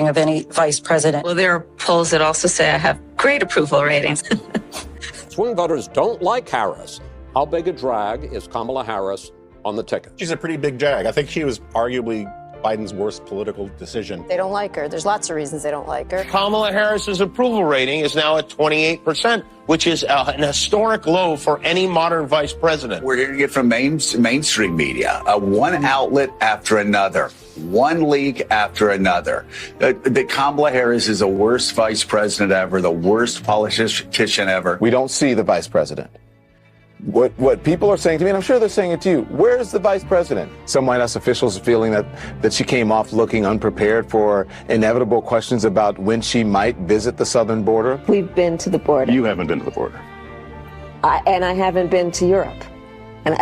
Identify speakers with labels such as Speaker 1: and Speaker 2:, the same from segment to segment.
Speaker 1: of any vice president.
Speaker 2: Well, there are polls that also say I have great approval ratings.
Speaker 3: Swing voters don't like Harris. How big a drag is Kamala Harris on the ticket?
Speaker 4: She's a pretty big drag. I think she was arguably Biden's worst political decision.
Speaker 5: They don't like her. There's lots of reasons they don't like her.
Speaker 6: Kamala Harris's approval rating is now at 28%, which is an historic low for any modern vice president.
Speaker 7: We're hearing it from mainstream media, one outlet after another, one leak after another. That Kamala Harris is the worst vice president ever, the worst politician ever.
Speaker 8: We don't see the vice president. What people are saying to me, and I'm sure they're saying it to you, where's the vice president? Some White House officials are feeling that she came off looking unprepared for inevitable questions about when she might visit the southern border.
Speaker 9: We've been to the border.
Speaker 4: You haven't been to the border.
Speaker 9: And I haven't been to Europe. And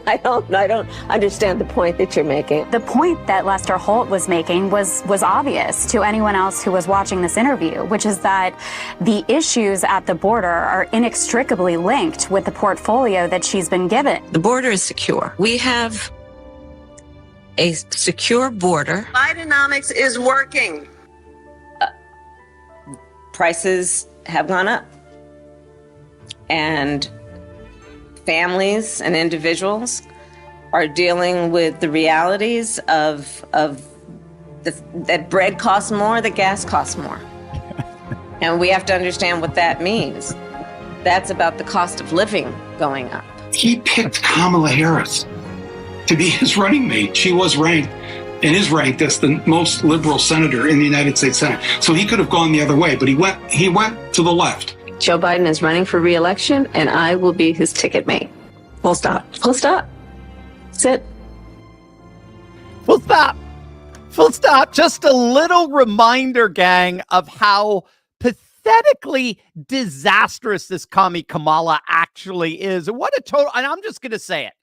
Speaker 9: I don't understand the point that you're making.
Speaker 10: The point that Lester Holt was making was obvious to anyone else who was watching this interview, which is that the issues at the border are inextricably linked with the portfolio that she's been given.
Speaker 2: The border is secure. We have a secure border.
Speaker 5: Bidenomics is working.
Speaker 11: Prices have gone up. And families and individuals are dealing with the realities of that bread costs more, that gas costs more. And we have to understand what that means. That's about the cost of living going up.
Speaker 12: He picked Kamala Harris to be his running mate. She was ranked and is ranked as the most liberal senator in the United States Senate. So he could have gone the other way, but he went to the left.
Speaker 11: Joe Biden is running for re-election, and I will be his ticket mate. Full stop. Full stop. That's it.
Speaker 13: Full stop. Full stop. Just a little reminder, gang, of how pathetically disastrous this commie Kamala actually is. What a total, and I'm just going to say it.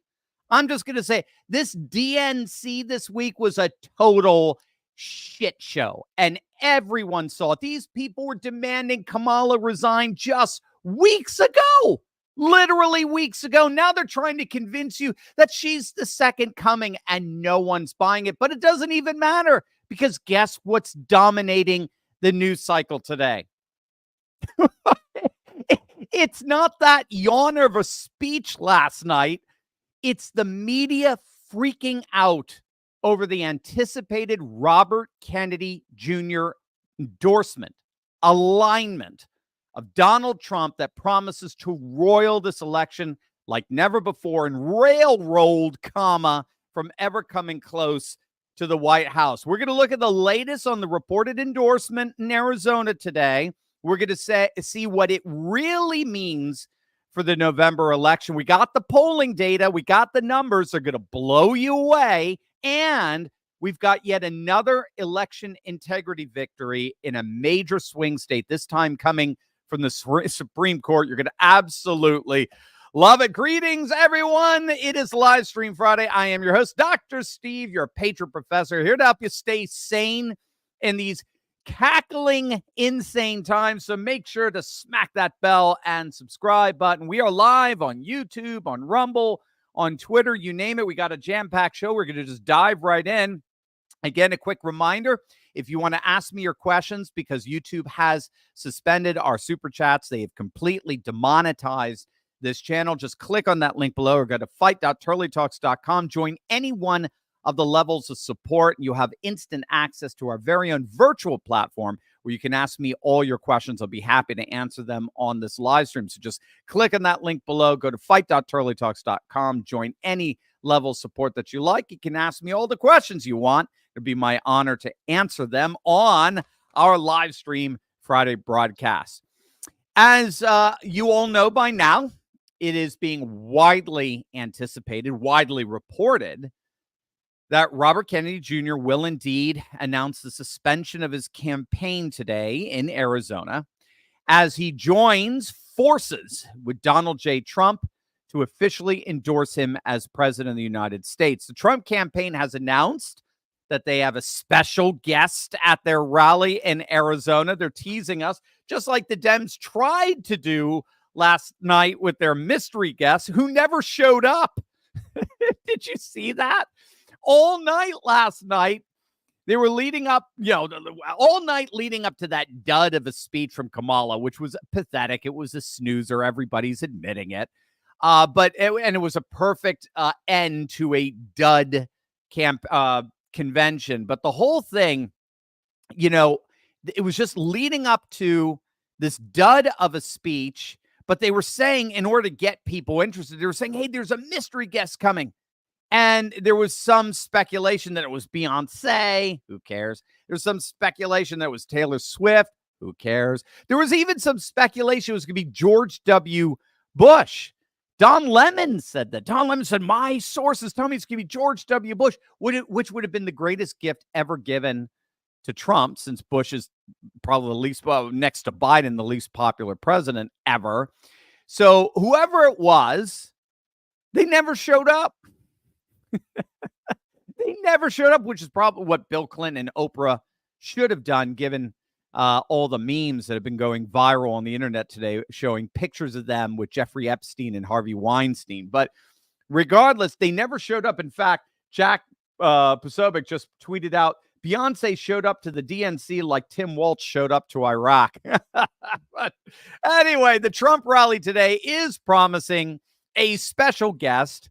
Speaker 13: This DNC this week was a total shit show, and everyone saw it. These people were demanding Kamala resign just weeks ago, literally weeks ago. Now they're trying to convince you that she's the second coming, and no one's buying it. But it doesn't even matter, because guess what's dominating the news cycle today? It's not that yawner of a speech last night. It's the media freaking out over the anticipated Robert Kennedy Jr. endorsement, alignment of Donald Trump that promises to roil this election like never before and railroad Kamala from ever coming close to the White House. We're going to look at the latest on the reported endorsement in Arizona today. We're going to see what it really means for the November election. We got the polling data. We got the numbers. They're going to blow you away. And we've got yet another election integrity victory in a major swing state, this time coming from the Supreme Court. You're going to absolutely love it. Greetings, everyone. It is Live Stream Friday. I am your host, Dr. Steve, your patron professor, here to help you stay sane in these cackling, insane times. So make sure to smack that bell and subscribe button. We are live on YouTube, on Rumble, on Twitter, you name it. We got a jam-packed show. We're going to just dive right in. Again, a quick reminder, if you want to ask me your questions, because YouTube has suspended our super chats, they have completely demonetized this channel, just click on that link below or go to fight.turleytalks.com. Join any one of the levels of support, and you'll have instant access to our very own virtual platform where you can ask me all your questions. I'll be happy to answer them on this live stream. So just click on that link below, go to fight.turleytalks.com, join any level of support that you like. You can ask me all the questions you want. It'd be my honor to answer them on our live stream Friday broadcast. As you all know by now, it is being widely anticipated, widely reported that Robert Kennedy Jr. will indeed announce the suspension of his campaign today in Arizona as he joins forces with Donald J. Trump to officially endorse him as president of the United States. The Trump campaign has announced that they have a special guest at their rally in Arizona. They're teasing us, just like the Dems tried to do last night with their mystery guest who never showed up. Did you see that? All night last night, They were leading up, all night leading up to that dud of a speech from Kamala, which was pathetic. It was a snoozer. Everybody's admitting it. But it was a perfect end to a dud convention. But the whole thing, it was just leading up to this dud of a speech. But they were saying, in order to get people interested, they were saying, hey, there's a mystery guest coming. And there was some speculation that it was Beyonce. Who cares? There's some speculation that it was Taylor Swift. Who cares? There was even some speculation it was going to be George W. Bush. Don Lemon said that. Don Lemon said, my sources tell me it's going to be George W. Bush, which would have been the greatest gift ever given to Trump, since Bush is probably the least, next to Biden, the least popular president ever. So whoever it was, they never showed up. They never showed up, which is probably what Bill Clinton and Oprah should have done, given all the memes that have been going viral on the internet today, showing pictures of them with Jeffrey Epstein and Harvey Weinstein. But regardless, they never showed up. In fact, Jack Posobiec just tweeted out, Beyonce showed up to the DNC like Tim Walz showed up to Iraq. But anyway, the Trump rally today is promising a special guest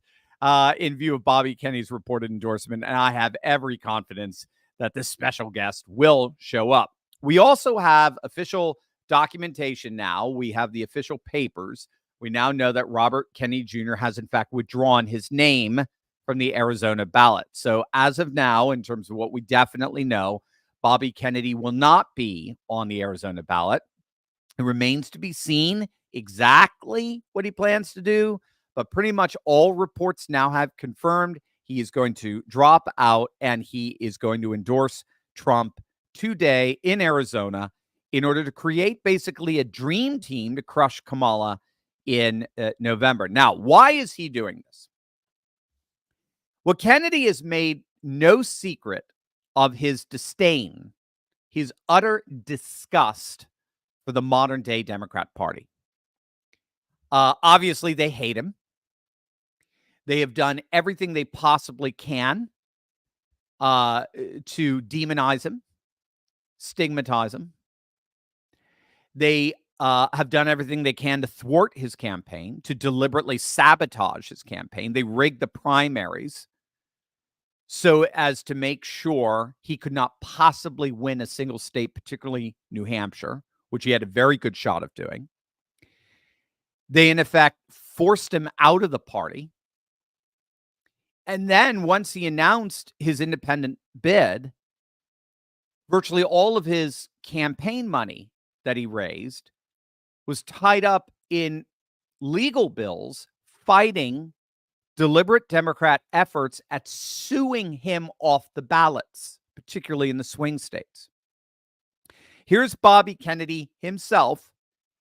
Speaker 13: in view of Bobby Kennedy's reported endorsement, and I have every confidence that this special guest will show up. We also have official documentation now. We have the official papers. We now know that Robert Kennedy Jr. has, in fact, withdrawn his name from the Arizona ballot. So as of now, in terms of what we definitely know, Bobby Kennedy will not be on the Arizona ballot. It remains to be seen exactly what he plans to do, but pretty much all reports now have confirmed he is going to drop out and he is going to endorse Trump today in Arizona in order to create basically a dream team to crush Kamala in November. Now, why is he doing this? Well, Kennedy has made no secret of his disdain, his utter disgust for the modern day Democrat Party. Obviously, they hate him. They have done everything they possibly can to demonize him, stigmatize him. They have done everything they can to thwart his campaign, to deliberately sabotage his campaign. They rigged the primaries so as to make sure he could not possibly win a single state, particularly New Hampshire, which he had a very good shot of doing. They, in effect, forced him out of the party. And then once he announced his independent bid, virtually all of his campaign money that he raised was tied up in legal bills fighting deliberate Democrat efforts at suing him off the ballots, particularly in the swing states. Here's Bobby Kennedy himself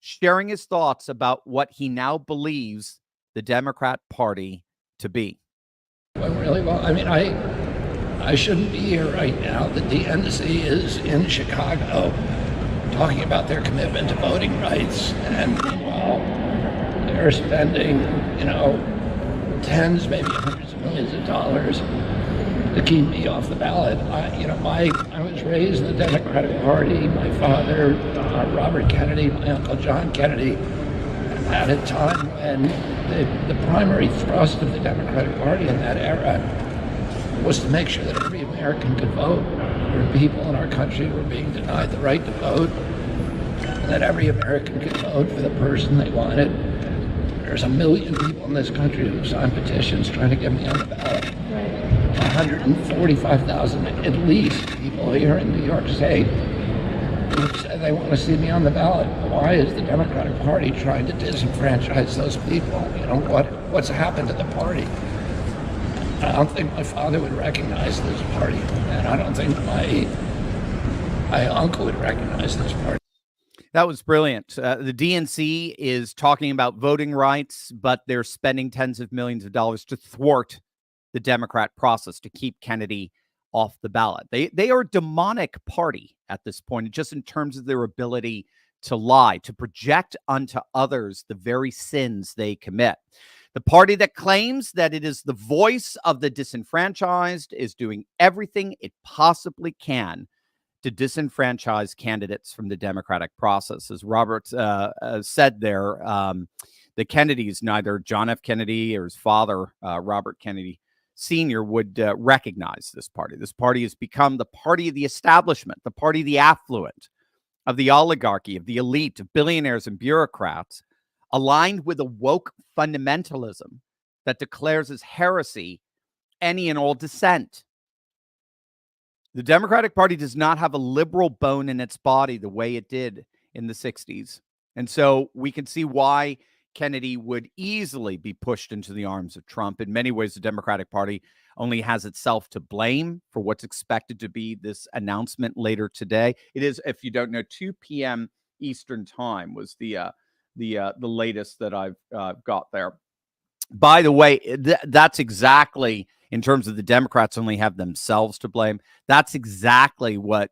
Speaker 13: sharing his thoughts about what he now believes the Democrat Party to be.
Speaker 1: Well, really well. I mean, I shouldn't be here right now. The DNC is in Chicago talking about their commitment to voting rights, and meanwhile, they're spending, tens, maybe hundreds of millions of dollars to keep me off the ballot. I was raised in the Democratic Party. My father, Robert Kennedy, my uncle John Kennedy, at a time when the primary thrust of the Democratic Party in that era was to make sure that every American could vote. There were people in our country who were being denied the right to vote, and that every American could vote for the person they wanted. There's 1 million people in this country who signed petitions trying to get me on the ballot. 145,000 at least people here in New York State who say they want to see me on the ballot. Why is the Democratic Party trying to disenfranchise those people? What's happened to the party? I don't think my father would recognize this party, and I don't think my uncle would recognize this party.
Speaker 13: That was brilliant. The DNC is talking about voting rights, but they're spending tens of millions of dollars to thwart the Democrat process to keep Kennedy off the ballot. They are a demonic party at this point, just in terms of their ability to lie, to project unto others the very sins they commit. The party that claims that it is the voice of the disenfranchised is doing everything it possibly can to disenfranchise candidates from the democratic process. As Robert said there, the Kennedys, neither John F. Kennedy or his father, Robert Kennedy Sr., would recognize this party. This party has become the party of the establishment, the party of the affluent, of the oligarchy, of the elite, of billionaires and bureaucrats, aligned with a woke fundamentalism that declares as heresy any and all dissent. The Democratic Party does not have a liberal bone in its body the way it did in the 60s. And so we can see why Kennedy would easily be pushed into the arms of Trump. In many ways, the Democratic Party only has itself to blame for what's expected to be this announcement later today. It is, if you don't know, 2 p.m. Eastern time was the latest that I've got there. By the way, that's exactly, in terms of the Democrats only have themselves to blame, that's exactly what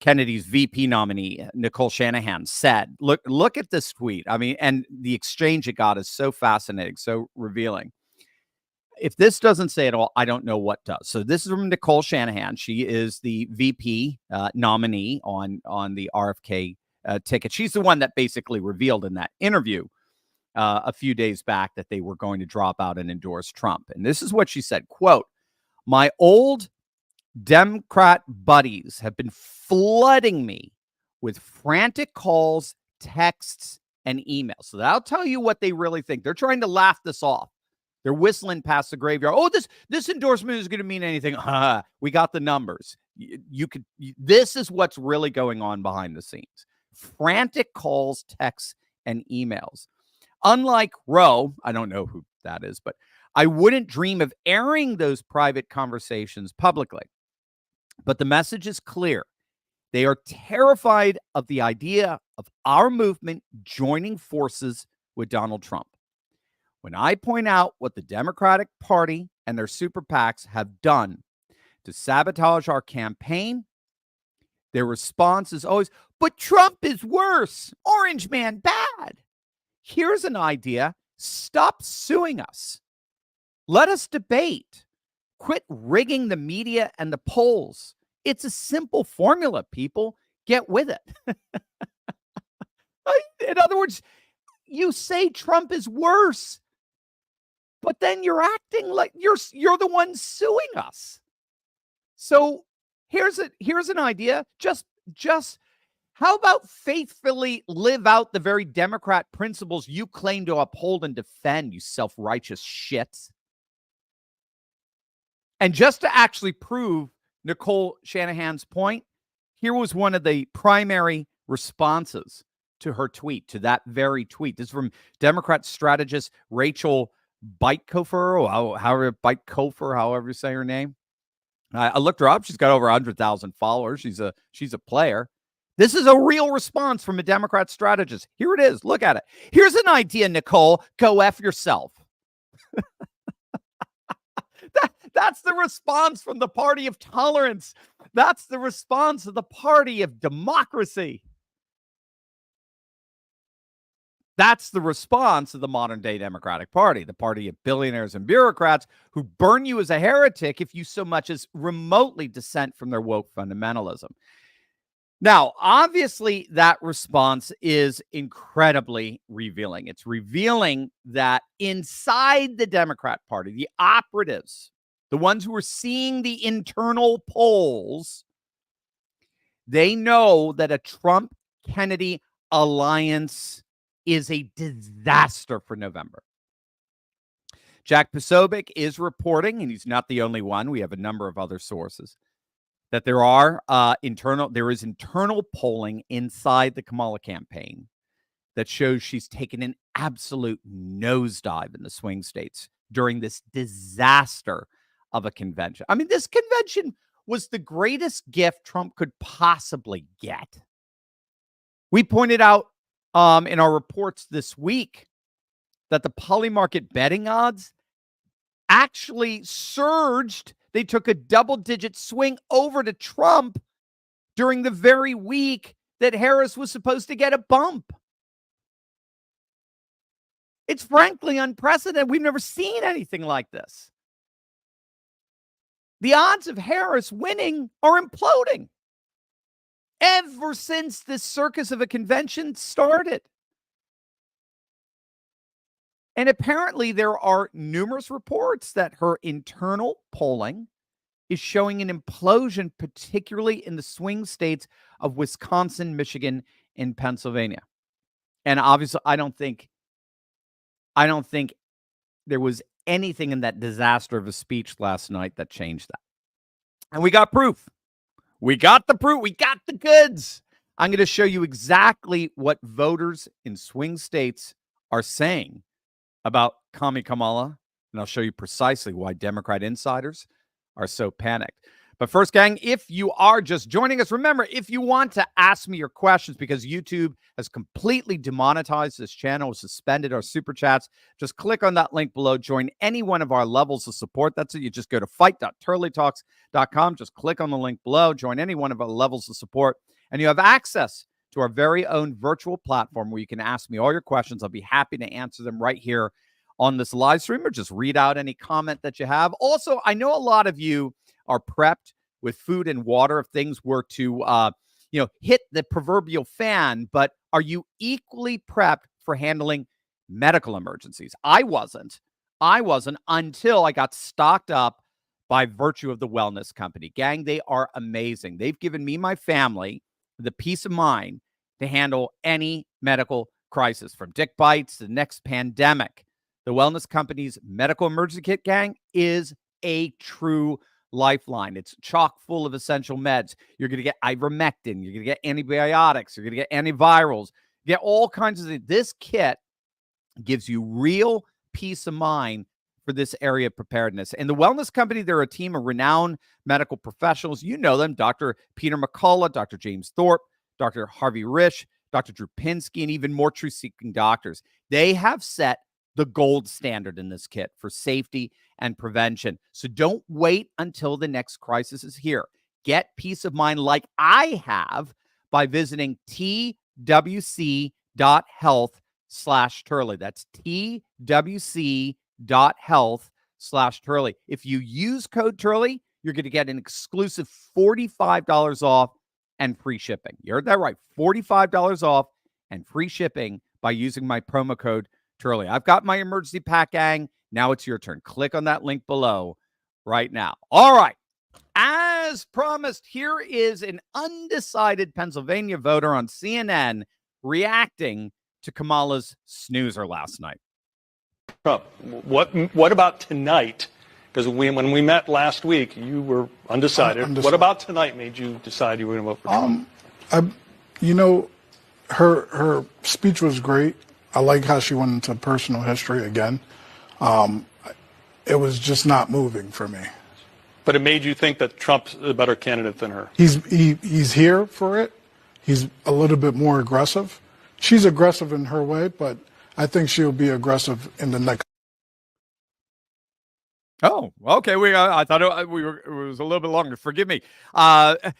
Speaker 13: Kennedy's VP nominee, Nicole Shanahan, said. Look at this tweet. I mean, and the exchange it got is so fascinating, so revealing. If this doesn't say it all, I don't know what does. So this is from Nicole Shanahan. She is the VP nominee on the RFK ticket. She's the one that basically revealed in that interview a few days back that they were going to drop out and endorse Trump. And this is what she said, quote, "My old Democrat buddies have been flooding me with frantic calls, texts, and emails." So that'll tell you what they really think. They're trying to laugh this off. They're whistling past the graveyard. Oh, this endorsement is going to mean anything. We got the numbers. This is what's really going on behind the scenes. Frantic calls, texts, and emails. Unlike Roe, I don't know who that is, but I wouldn't dream of airing those private conversations publicly. But the message is clear. They are terrified of the idea of our movement joining forces with Donald Trump. When I point out what the Democratic Party and their super PACs have done to sabotage our campaign, their response is always, "But Trump is worse. Orange man bad." Here's an idea. Stop suing us. Let us debate. Quit rigging the media and the polls. It's a simple formula, people. Get with it. In other words, you say Trump is worse, but then you're acting like you're the one suing us. So here's an idea. Just how about faithfully live out the very Democrat principles you claim to uphold and defend, you self-righteous shits? And just to actually prove Nicole Shanahan's point, here was one of the primary responses to her tweet, to that very tweet. This is from Democrat strategist Rachel Bytecofer, however you say her name. I looked her up. She's got over 100,000 followers. She's a player. This is a real response from a Democrat strategist. Here it is. Look at it. Here's an idea, Nicole. Go F yourself. That's the response from the party of tolerance. That's the response of the party of democracy. That's the response of the modern day Democratic Party, the party of billionaires and bureaucrats who burn you as a heretic if you so much as remotely dissent from their woke fundamentalism. Now, obviously, that response is incredibly revealing. It's revealing that inside the Democrat Party, the operatives, the ones who are seeing the internal polls, they know that a Trump-Kennedy alliance is a disaster for November. Jack Posobiec is reporting, and he's not the only one. We have a number of other sources, that there is internal polling inside the Kamala campaign that shows she's taken an absolute nosedive in the swing states during this disaster of a convention. I mean, this convention was the greatest gift Trump could possibly get. We pointed out in our reports this week that the polymarket betting odds actually surged. They took a double-digit swing over to Trump during the very week that Harris was supposed to get a bump. It's frankly unprecedented. We've never seen anything like this. The odds of Harris winning are imploding ever since this circus of a convention started. And apparently there are numerous reports that her internal polling is showing an implosion, particularly in the swing states of Wisconsin, Michigan, and Pennsylvania. And obviously, I don't think there was anything in that disaster of a speech last night that changed that. And we got proof. We got the proof. We got the goods. I'm going to show you exactly what voters in swing states are saying about Kamala, and I'll show you precisely why Democrat insiders are so panicked. But first, gang, if you are just joining us, remember, if you want to ask me your questions, because YouTube has completely demonetized this channel, suspended our super chats, just click on that link below. Join any one of our levels of support. That's it. You just go to fight.turleytalks.com. Just click on the link below. Join any one of our levels of support, and you have access to our very own virtual platform where you can ask me all your questions. I'll be happy to answer them right here on this live stream, or just read out any comment that you have. Also, I know a lot of you are prepped with food and water if things were to, hit the proverbial fan, but are you equally prepped for handling medical emergencies? I wasn't until I got stocked up by virtue of the wellness company. Gang, they are amazing. They've given me, my family, the peace of mind to handle any medical crisis, from dick bites to the next pandemic. The wellness company's medical emergency kit, gang, is a true lifeline. It's chock full of essential meds. You're going to get ivermectin. You're going to get antibiotics. You're going to get antivirals. You get all kinds of things. This kit gives you real peace of mind for this area of preparedness. And the wellness company, they're a team of renowned medical professionals. You know them: Dr. Peter McCullough, Dr. James Thorpe, Dr. Harvey Risch, Dr. Drew Pinsky, and even more truth-seeking doctors. They have set the gold standard in this kit for safety and prevention. So don't wait until the next crisis is here. Get peace of mind like I have by visiting twc.health/Turley. That's twc.health/Turley. If you use code Turley, you're going to get an exclusive $45 off and free shipping. You heard that right. $45 off and free shipping by using my promo code Turley. I've got my emergency pack, gang. Now it's your turn. Click on that link below right now. All right. As promised, here is an undecided Pennsylvania voter on CNN reacting to Kamala's snoozer last night.
Speaker 14: Trump, what about tonight? Because when we met last week, you were undecided. What about tonight made you decide you were going to vote for Trump?
Speaker 15: Her speech was great. I like how she went into personal history again. It was just not moving for me.
Speaker 14: But it made you think that Trump's a better candidate than her.
Speaker 15: He's here for it. He's a little bit more aggressive. She's aggressive in her way, but I think she'll be aggressive in the next.
Speaker 13: Oh, okay. I thought it was a little bit longer. Forgive me. I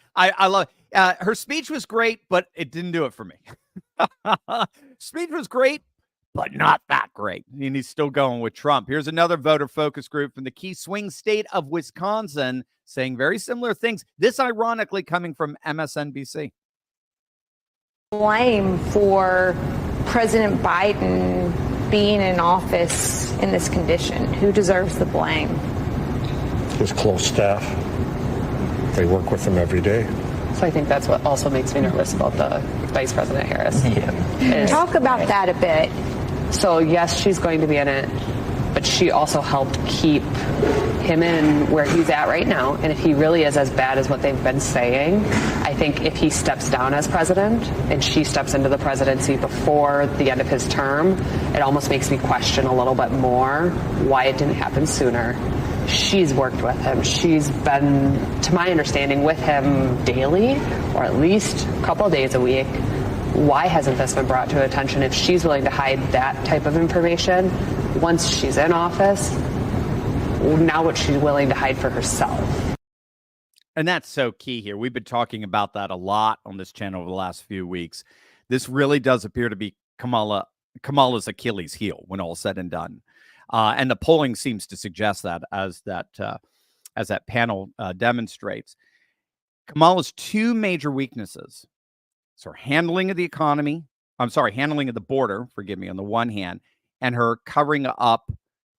Speaker 13: love her speech was great, but it didn't do it for me. Speech was great, but not that great. And he's still going with Trump. Here's another voter focus group from the key swing state of Wisconsin saying very similar things. This ironically coming from MSNBC.
Speaker 16: Blame for President Biden being in office in this condition. Who deserves the blame?
Speaker 17: His close staff. They work with him every day.
Speaker 18: So I think that's what also makes me nervous about the Vice President Harris.
Speaker 16: Yeah. Talk about that a bit.
Speaker 18: So yes, she's going to be in it, but she also helped keep him in where he's at right now. And if he really is as bad as what they've been saying, I think if he steps down as president and she steps into the presidency before the end of his term, it almost makes me question a little bit more why it didn't happen sooner. She's worked with him. She's been, to my understanding, with him daily, or at least a couple of days a week. Why hasn't this been brought to her attention? If she's willing to hide that type of information once she's in office, now what she's willing to hide for herself.
Speaker 13: And that's so key here. We've been talking about that a lot on this channel over the last few weeks. This really does appear to be Kamala Kamala's Achilles heel when all said and done. And the polling seems to suggest that, as that panel demonstrates. Kamala's two major weaknesses: so her handling of the economy, handling of the border, forgive me, on the one hand, and her covering up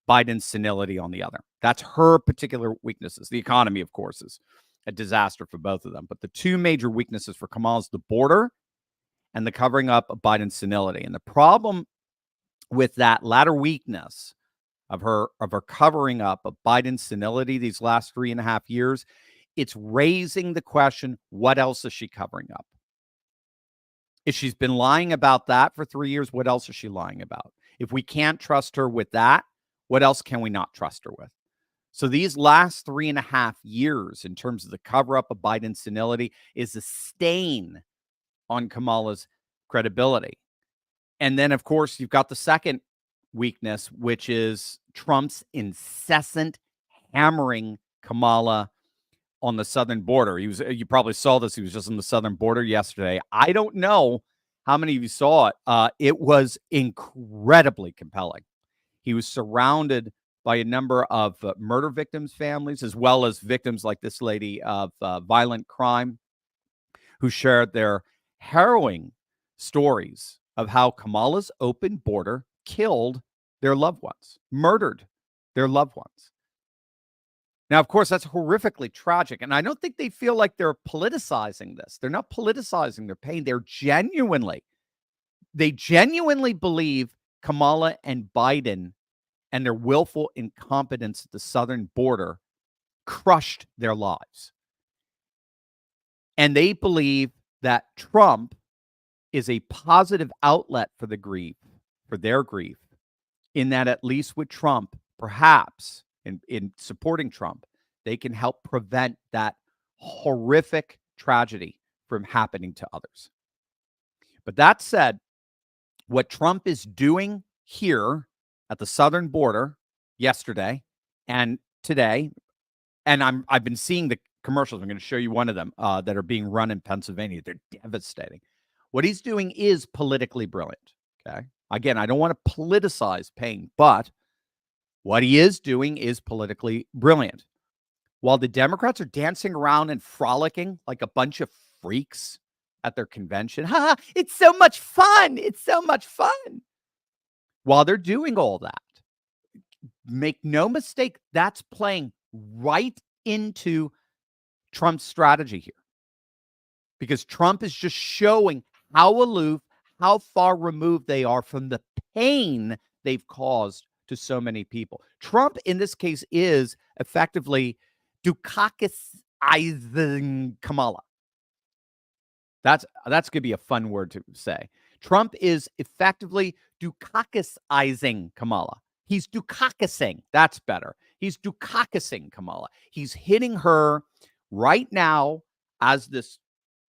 Speaker 13: Biden's senility on the other. That's her particular weaknesses. The economy, of course, is a disaster for both of them. But the two major weaknesses for Kamala is the border and the covering up of Biden's senility. And the problem with that latter weakness of her covering up of Biden's senility these last 3.5 years, it's raising the question, what else is she covering up? If she's been lying about that for 3 years, what else is she lying about? If we can't trust her with that, what else can we not trust her with? So these last 3.5 years, in terms of the cover-up of Biden's senility, is a stain on Kamala's credibility. And then, of course, you've got the second weakness, which is Trump's incessant hammering Kamala on the southern border. You probably saw this. He was just on the southern border yesterday. I don't know how many of you saw it. It was incredibly compelling. He was surrounded by a number of murder victims' families, as well as victims like this lady of violent crime, who shared their harrowing stories of how Kamala's open border killed their loved ones, murdered their loved ones. Now, of course, that's horrifically tragic. And I don't think they feel like they're politicizing this. They're not politicizing their pain. They genuinely believe Kamala and Biden and their willful incompetence at the southern border crushed their lives. And they believe that Trump is a positive outlet for the grief, for their grief, in that at least with Trump, perhaps in supporting Trump, they can help prevent that horrific tragedy from happening to others. But that said, what Trump is doing here at the southern border yesterday and today, and I've been seeing the commercials. I'm going to show you one of them that are being run in Pennsylvania. They're devastating. What he's doing is politically brilliant. Okay. Again, I don't want to politicize pain, but what he is doing is politically brilliant. While the Democrats are dancing around and frolicking like a bunch of freaks at their convention, it's so much fun. It's so much fun. While they're doing all that, make no mistake, that's playing right into Trump's strategy here. Because Trump is just showing how aloof, how far removed they are from the pain they've caused to so many people. Trump, in this case, is effectively Dukakisizing Kamala. That's going to be a fun word to say. Trump is effectively Dukakisizing Kamala. He's Dukakising. That's better. He's Dukakising Kamala. He's hitting her right now as this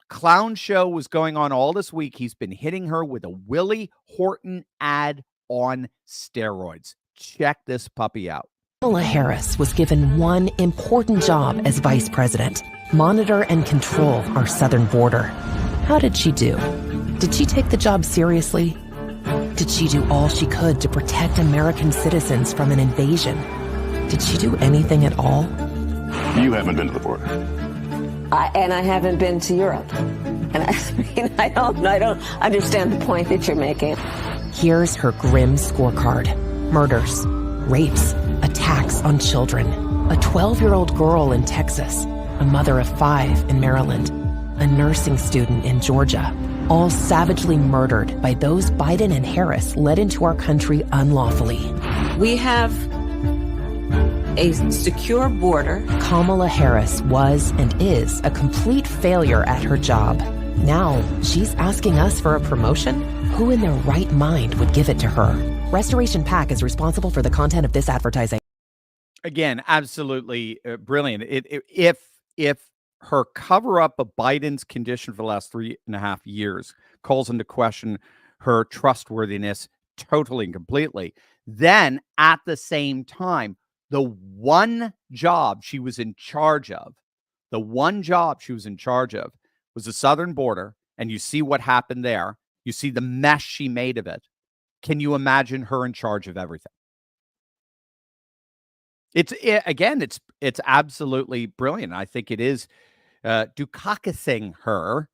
Speaker 13: clown show was going on all this week. He's been hitting her with a Willie Horton ad on steroids. Check this puppy out.
Speaker 19: Kamala Harris was given one important job as vice president: monitor and control our southern border. How did she do? Did she take the job seriously? Did she do all she could to protect American citizens from an invasion? Did she do anything at all?
Speaker 20: You haven't been to the border.
Speaker 9: And I haven't been to Europe. And I don't understand the point that you're making.
Speaker 19: Here's her grim scorecard: murders, rapes, attacks on children, a 12-year-old girl in Texas, a mother of 5 in Maryland, a nursing student in Georgia, all savagely murdered by those Biden and Harris led into our country unlawfully.
Speaker 2: We have a secure border.
Speaker 19: Kamala Harris was and is a complete failure at her job. Now she's asking us for a promotion? Who in their right mind would give it to her? Restoration PAC is responsible for the content of this advertising.
Speaker 13: Again, absolutely brilliant. If her cover-up of Biden's condition for the last 3.5 years calls into question her trustworthiness totally and completely, then at the same time, the one job she was in charge of was the southern border, and you see what happened there. You see the mess she made of it. can you imagine her in charge of everything? It's absolutely brilliant. I think it is Dukakising her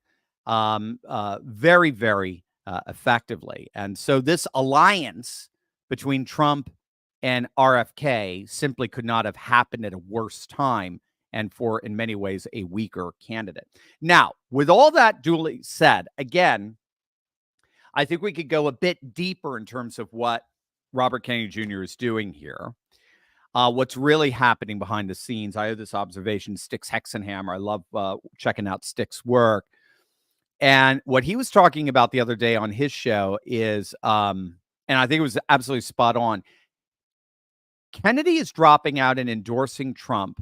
Speaker 13: very, very effectively. And so this alliance between Trump and RFK simply could not have happened at a worse time and for, in many ways, a weaker candidate. Now, with all that duly said, again, I think we could go a bit deeper in terms of what Robert Kennedy Jr. is doing here. What's really happening behind the scenes. I have this observation, Styx Hexenhammer. I love checking out Styx's work. And what he was talking about the other day on his show is, and I think it was absolutely spot on, Kennedy is dropping out and endorsing Trump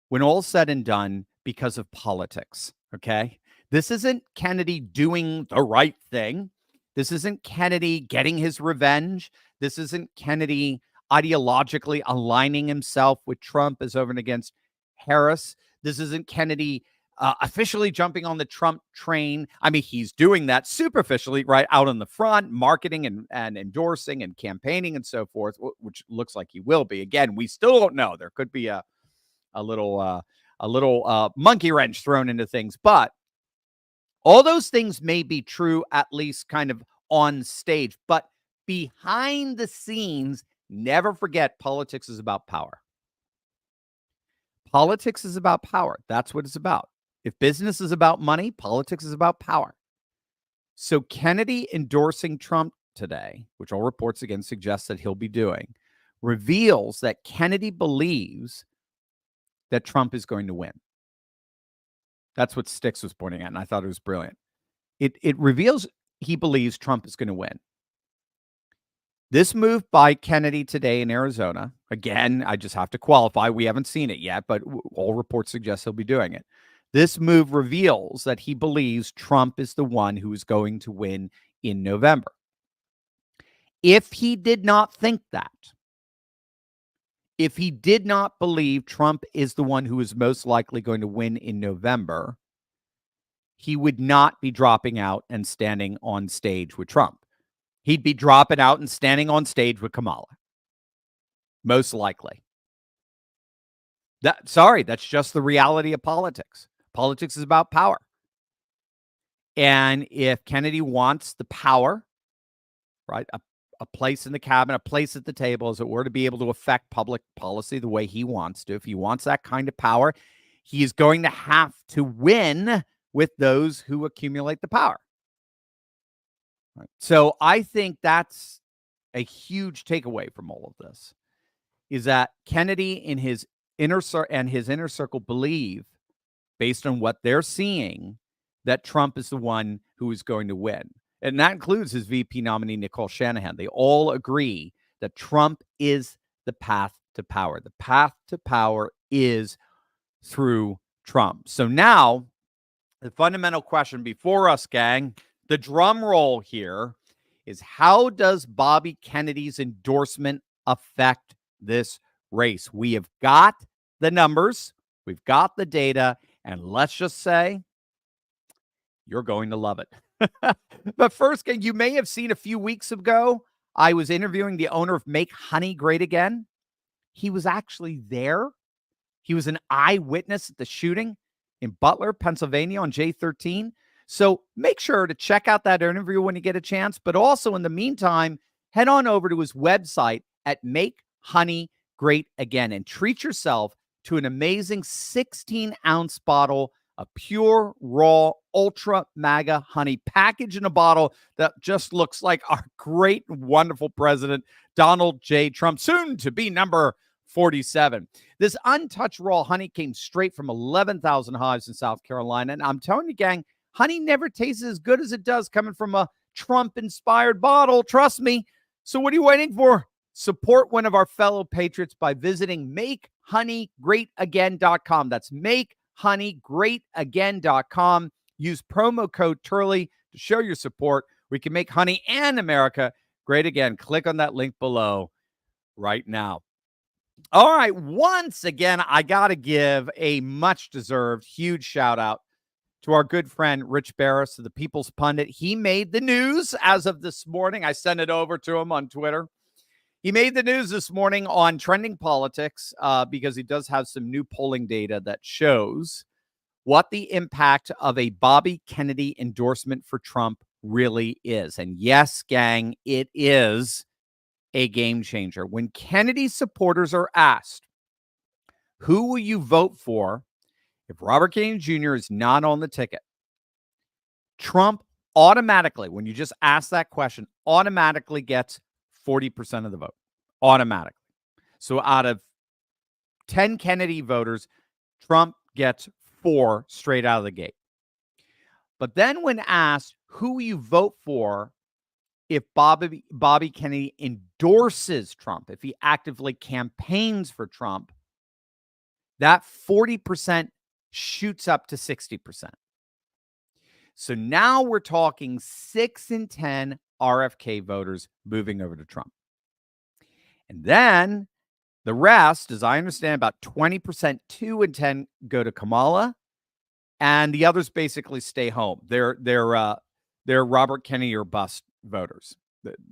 Speaker 13: when all's said and done because of politics, okay? This isn't Kennedy doing the right thing. This isn't Kennedy getting his revenge. This isn't Kennedy ideologically aligning himself with Trump as over and against Harris. This isn't Kennedy officially jumping on the Trump train. I mean, he's doing that superficially, right, out on the front, marketing and endorsing and campaigning and so forth, which looks like he will be. Again, we still don't know. There could be a little monkey wrench thrown into things, but all those things may be true, at least kind of on stage, but behind the scenes, never forget, politics is about power. Politics is about power. That's what it's about. If business is about money, politics is about power. So Kennedy endorsing Trump today, which all reports again suggest that he'll be doing, reveals that Kennedy believes that Trump is going to win. That's what Styx was pointing at, and I thought it was brilliant. It reveals he believes Trump is going to win. This move by Kennedy today in Arizona, again, I just have to qualify. We haven't seen it yet, but all reports suggest he'll be doing it. This move reveals that he believes Trump is the one who is going to win in November. If he did not think that, if he did not believe Trump is the one who is most likely going to win in November, he would not be dropping out and standing on stage with Trump. He'd be dropping out and standing on stage with Kamala. Most likely. That's just the reality of politics. Politics is about power. And if Kennedy wants the power, right, a place in the cabinet, a place at the table, as it were, to be able to affect public policy the way he wants to, if he wants that kind of power, he is going to have to win with those who accumulate the power. Right. So I think that's a huge takeaway from all of this, is that Kennedy in his inner circle believe, based on what they're seeing, that Trump is the one who is going to win. And that includes his VP nominee, Nicole Shanahan. They all agree that Trump is the path to power. The path to power is through Trump. So now, the fundamental question before us, gang, the drum roll here, is how does Bobby Kennedy's endorsement affect this race? We have got the numbers, we've got the data, and let's just say you're going to love it. But first, you may have seen a few weeks ago, I was interviewing the owner of Make Honey Great Again. He was actually there. He was an eyewitness at the shooting in Butler, Pennsylvania on J13. So make sure to check out that interview when you get a chance. But also in the meantime, head on over to his website at Make Honey Great Again and treat yourself to an amazing 16-ounce bottle of pure, raw, ultra MAGA honey, packaged in a bottle that just looks like our great, wonderful president, Donald J. Trump, soon to be number 47. This untouched raw honey came straight from 11,000 hives in South Carolina. And I'm telling you, gang, honey never tastes as good as it does coming from a Trump-inspired bottle. Trust me. So what are you waiting for? Support one of our fellow patriots by visiting MakeHoneyGreatAgain.com. That's MakeHoneyGreatAgain.com. Use promo code Turley to show your support. We can make honey and America great again. Click on that link below right now. All right. Once again, I got to give a much-deserved, huge shout-out to our good friend Rich Barris of the People's Pundit. He made the news as of this morning. I sent it over to him on Twitter. He made the news this morning on Trending Politics because he does have some new polling data that shows what the impact of a Bobby Kennedy endorsement for Trump really is. And yes, gang, it is a game changer. When Kennedy supporters are asked, who will you vote for if Robert Kennedy Jr. is not on the ticket? Trump automatically, when you just ask that question, automatically gets 40% of the vote. Automatically. So out of 10 Kennedy voters, Trump gets 4 straight out of the gate. But then when asked, who will you vote for if Bobby Kennedy endorses Trump, if he actively campaigns for Trump, that 40% shoots up to 60%. So now we're talking 6 in 10 RFK voters moving over to Trump. And then the rest, as I understand, about 20%, 2 in 10 go to Kamala, and the others basically stay home. They're Robert Kennedy or bust voters.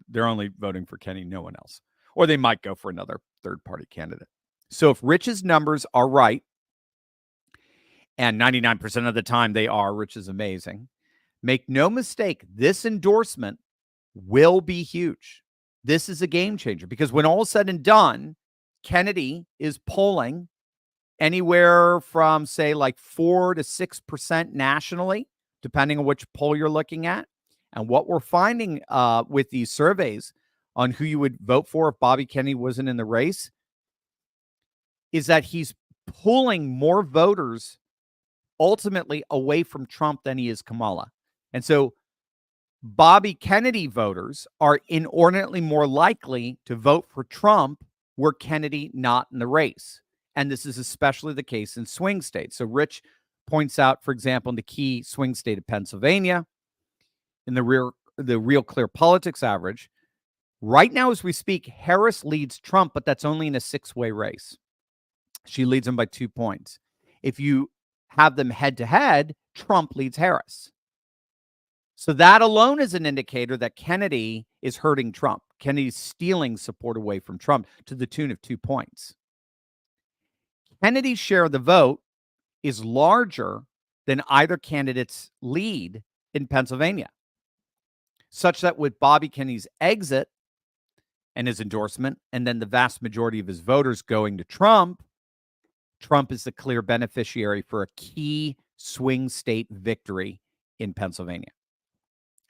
Speaker 13: They're only voting for Kennedy, no one else. Or they might go for another third-party candidate. So if Rich's numbers are right, and 99% of the time they are, Rich is amazing, make no mistake, this endorsement will be huge. This is a game changer because when all is said and done, Kennedy is polling anywhere from, say, like 4 to 6% nationally, depending on which poll you're looking at. And what we're finding with these surveys on who you would vote for if Bobby Kennedy wasn't in the race is that he's pulling more voters ultimately away from Trump than he is Kamala. And so Bobby Kennedy voters are inordinately more likely to vote for Trump were Kennedy not in the race. And this is especially the case in swing states. So Rich points out, for example, in the key swing state of Pennsylvania, in the Real Clear Politics average, right now as we speak, Harris leads Trump, but that's only in a 6-way race. She leads him by 2 points. If you have them head-to-head, Trump leads Harris. So that alone is an indicator that Kennedy is hurting Trump. Kennedy's stealing support away from Trump to the tune of 2 points. Kennedy's share of the vote is larger than either candidate's lead in Pennsylvania, such that with Bobby Kennedy's exit and his endorsement, and then the vast majority of his voters going to Trump, Trump is the clear beneficiary for a key swing state victory in Pennsylvania.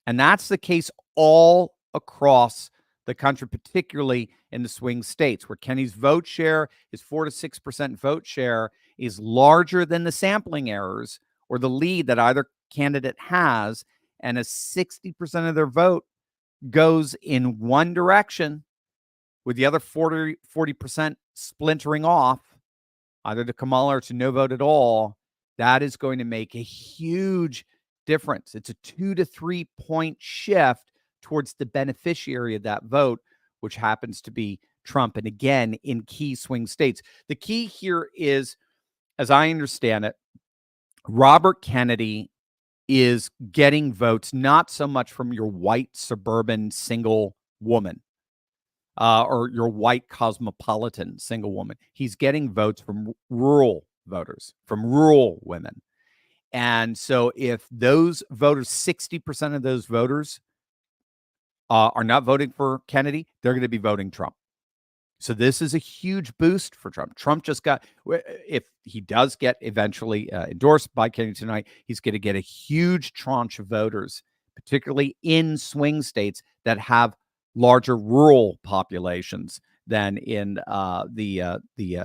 Speaker 13: And that's the case all across the country, particularly in the swing states, where Kennedy's vote share, his 4 to 6% vote share, is larger than the sampling errors or the lead that either candidate has, and a 60% of their vote goes in one direction, with the other 40% splintering off, either to Kamala or to no vote at all. That is going to make a huge difference. It's a 2 to 3 point shift towards the beneficiary of that vote, which happens to be Trump. And again, in key swing states. The key here is, as I understand it, Robert Kennedy is getting votes not so much from your white suburban single woman or your white cosmopolitan single woman. He's getting votes from rural voters, from rural women. And so if those voters, 60% of those voters are not voting for Kennedy, they're going to be voting Trump. So this is a huge boost for Trump. Trump just got, if he does get eventually endorsed by Kennedy tonight, he's going to get a huge tranche of voters, particularly in swing states that have larger rural populations than in the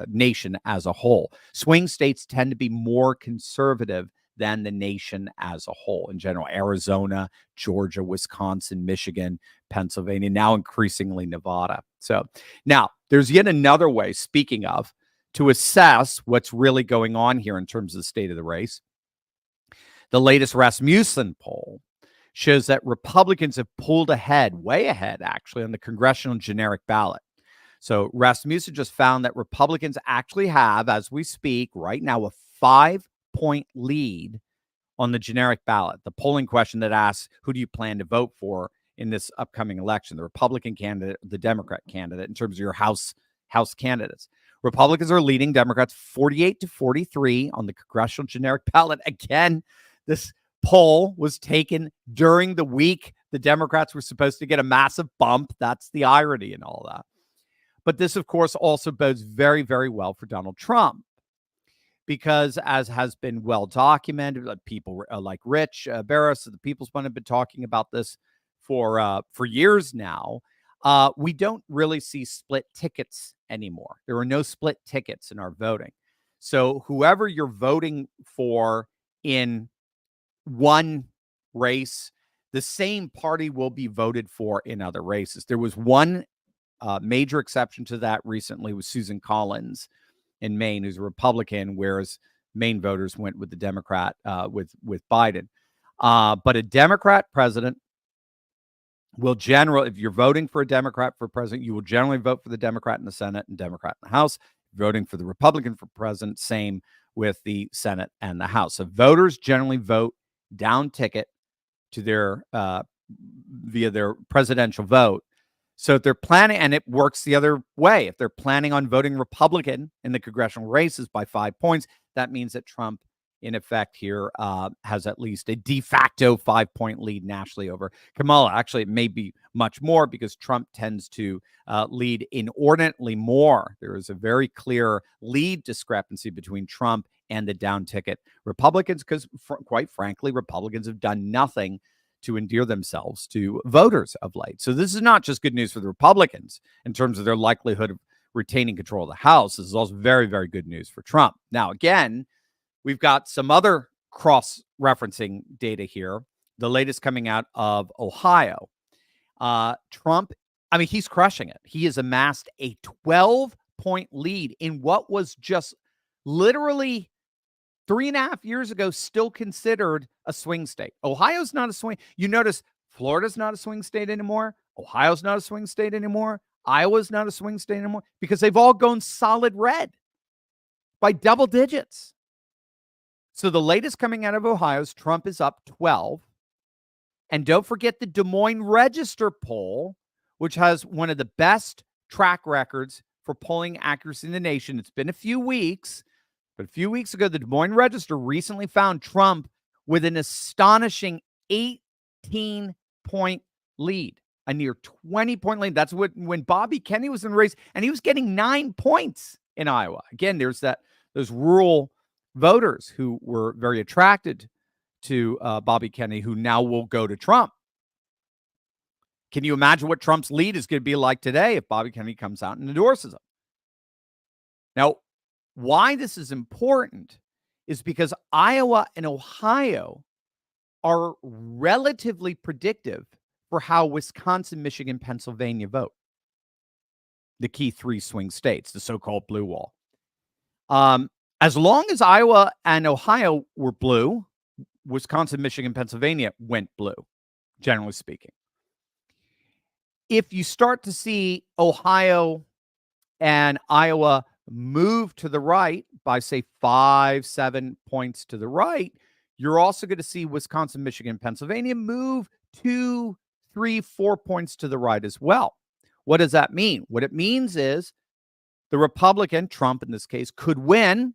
Speaker 13: nation as a whole. Swing states tend to be more conservative than the nation as a whole in general. Arizona, Georgia, Wisconsin, Michigan, Pennsylvania, now increasingly Nevada. So now there's yet another way, speaking of, to assess what's really going on here in terms of the state of the race. The latest Rasmussen poll shows that Republicans have pulled ahead, way ahead actually, on the congressional generic ballot. So Rasmussen just found that Republicans actually have, as we speak right now, a 5-point lead on the generic ballot, the polling question that asks, who do you plan to vote for in this upcoming election, the Republican candidate, the Democrat candidate, in terms of your House candidates. Republicans are leading Democrats 48-43 on the congressional generic ballot. Again, this poll was taken during the week the Democrats were supposed to get a massive bump. That's the irony in all that. But this, of course, also bodes very, very well for Donald Trump, because as has been well documented, people like Rich Barris of the People's Fund have been talking about this for years now. We don't really see split tickets anymore. There are no split tickets in our voting. So whoever you're voting for in one race, the same party will be voted for in other races. There was one major exception to that recently, with Susan Collins in Maine, who's a Republican, whereas Maine voters went with the Democrat, with Biden. But a Democrat president will generally, if you're voting for a Democrat for president, you will generally vote for the Democrat in the Senate and Democrat in the House. Voting for the Republican for president, same with the Senate and the House. So voters generally vote down ticket to their via their presidential vote. So if they're planning, and it works the other way, if they're planning on voting Republican in the congressional races by 5 points, that means that Trump, in effect here, has at least a de facto 5-point lead nationally over Kamala. Actually, it may be much more, because Trump tends to lead inordinately more. There is a very clear lead discrepancy between Trump and the down ticket Republicans, because quite frankly, Republicans have done nothing to endear themselves to voters of late. So this is not just good news for the Republicans in terms of their likelihood of retaining control of the House. This is also very, very good news for Trump. Now, again, we've got some other cross-referencing data here. The latest coming out of Ohio. Trump, I mean, he's crushing it. He has amassed a 12-point lead in what was just literally 3.5 years ago still considered a swing state. Ohio's not a swing. You notice Florida's not a swing state anymore. Ohio's not a swing state anymore. Iowa's not a swing state anymore, because they've all gone solid red by double digits. So the latest coming out of Ohio is Trump is up 12. And don't forget the Des Moines Register poll, which has one of the best track records for polling accuracy in the nation. It's been a few weeks, but a few weeks ago, the Des Moines Register recently found Trump with an astonishing 18-point lead, a near 20-point lead. That's when Bobby Kennedy was in the race, and he was getting 9 points in Iowa. Again, there's those rural voters who were very attracted to Bobby Kennedy, who now will go to Trump. Can you imagine what Trump's lead is going to be like today if Bobby Kennedy comes out and endorses him? Now, why this is important is because Iowa and Ohio are relatively predictive for how Wisconsin, Michigan, Pennsylvania vote. The key 3 swing states, the so-called blue wall. As long as Iowa and Ohio were blue, Wisconsin, Michigan, Pennsylvania went blue, generally speaking. If you start to see Ohio and Iowa move to the right by, say, 5-7 points to the right, you're also going to see Wisconsin, Michigan, Pennsylvania move 2, 3, 4 points to the right as well. What does that mean? What it means is the Republican, Trump in this case, could win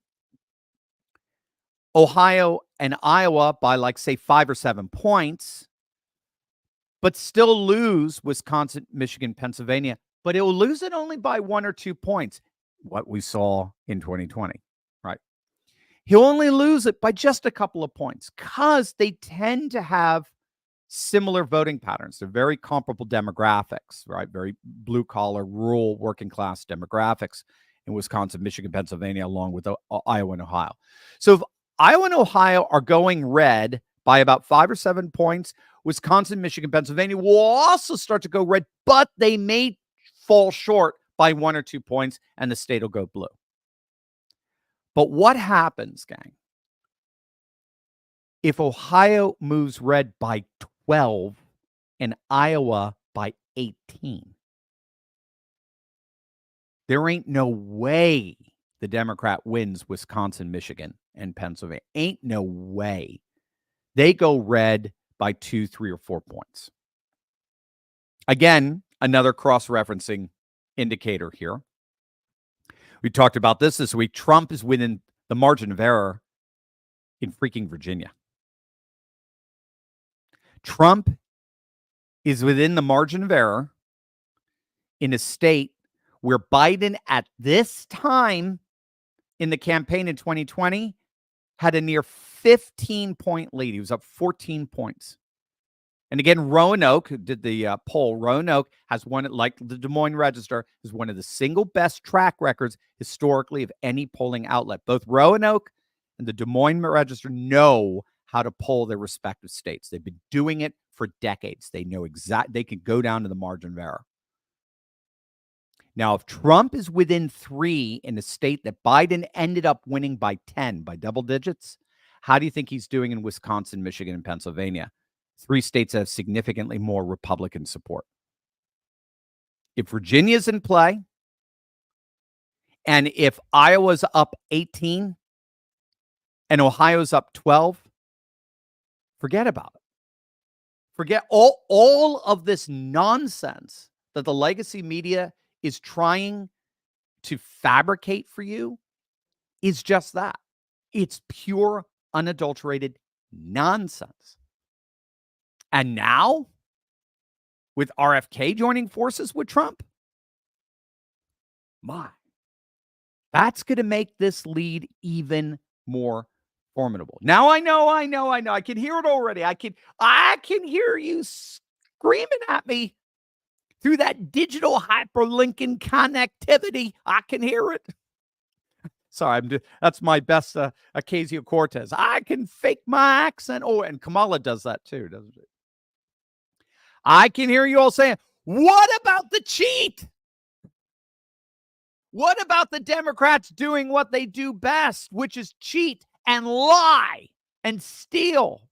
Speaker 13: Ohio and Iowa by, like, say, 5 or 7 points, but still lose Wisconsin, Michigan, Pennsylvania. But it will lose it only by 1 or 2 points, what we saw in 2020, right? He'll only lose it by just a couple of points because they tend to have similar voting patterns. They're very comparable demographics, right? Very blue-collar, rural, working-class demographics in Wisconsin, Michigan, Pennsylvania, along with Iowa and Ohio. So if Iowa and Ohio are going red by about 5 or 7 points, Wisconsin, Michigan, Pennsylvania will also start to go red, but they may fall short by 1 or 2 points, and the state will go blue. But what happens, gang, if Ohio moves red by 12 and Iowa by 18? There ain't no way the Democrat wins Wisconsin, Michigan, and Pennsylvania. Ain't no way. they go red by 2, 3, or 4 points. Again, another cross-referencing indicator here. We talked about this week. Trump is within the margin of error in freaking Virginia. Trump is within the margin of error in a state where Biden at this time in the campaign in 2020 had a near 15-point lead. He was up 14 points. And again, Roanoke did the poll. Roanoke has one, like the Des Moines Register, is one of the single best track records historically of any polling outlet. Both Roanoke and the Des Moines Register know how to poll their respective states. They've been doing it for decades. They know they can go down to the margin of error. Now, if Trump is within 3 in a state that Biden ended up winning by 10, by double digits, how do you think he's doing in Wisconsin, Michigan, and Pennsylvania? 3 states that have significantly more Republican support. If Virginia's in play, and if Iowa's up 18 and Ohio's up 12, forget about it. Forget all of this nonsense that the legacy media is trying to fabricate for you is just that. It's pure, unadulterated nonsense. And now, with RFK joining forces with Trump, that's going to make this lead even more formidable. Now I know. I can hear it already. I can hear you screaming at me through that digital hyperlinking connectivity. I can hear it. Sorry, that's my best Ocasio-Cortez. I can fake my accent. Oh, and Kamala does that too, doesn't she? I can hear you all saying, what about the cheat? What about the Democrats doing what they do best, which is cheat and lie and steal?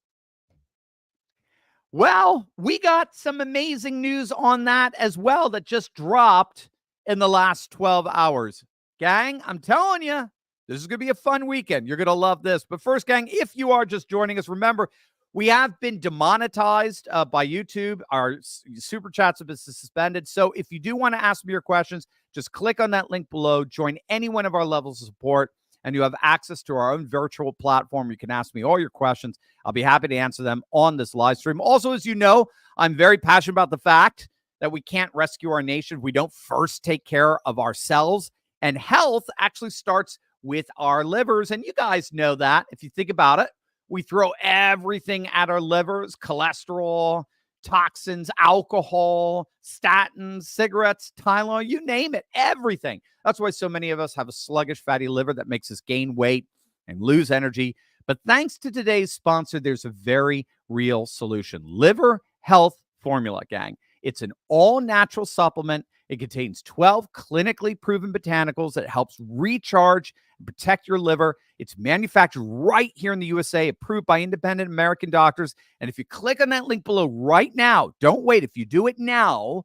Speaker 13: Well, we got some amazing news on that as well that just dropped in the last 12 hours. Gang, I'm telling you, this is going to be a fun weekend. You're going to love this. But first, gang, if you are just joining us, remember, we have been demonetized by YouTube. Our super chats have been suspended. So if you do want to ask me your questions, just click on that link below. Join any one of our levels of support, and you have access to our own virtual platform. You can ask me all your questions. I'll be happy to answer them on this live stream. Also, as you know, I'm very passionate about the fact that we can't rescue our nation if we don't first take care of ourselves. And health actually starts with our livers. And you guys know that. If you think about it, we throw everything at our livers: cholesterol, toxins, alcohol, statins, cigarettes, Tylenol, you name it, everything. That's why so many of us have a sluggish fatty liver that makes us gain weight and lose energy. But thanks to today's sponsor, there's a very real solution. Liver Health Formula, gang. It's an all-natural supplement. It contains 12 clinically proven botanicals that helps recharge and protect your liver. It's manufactured right here in the USA, approved by independent American doctors. And if you click on that link below right now, don't wait. If you do it now,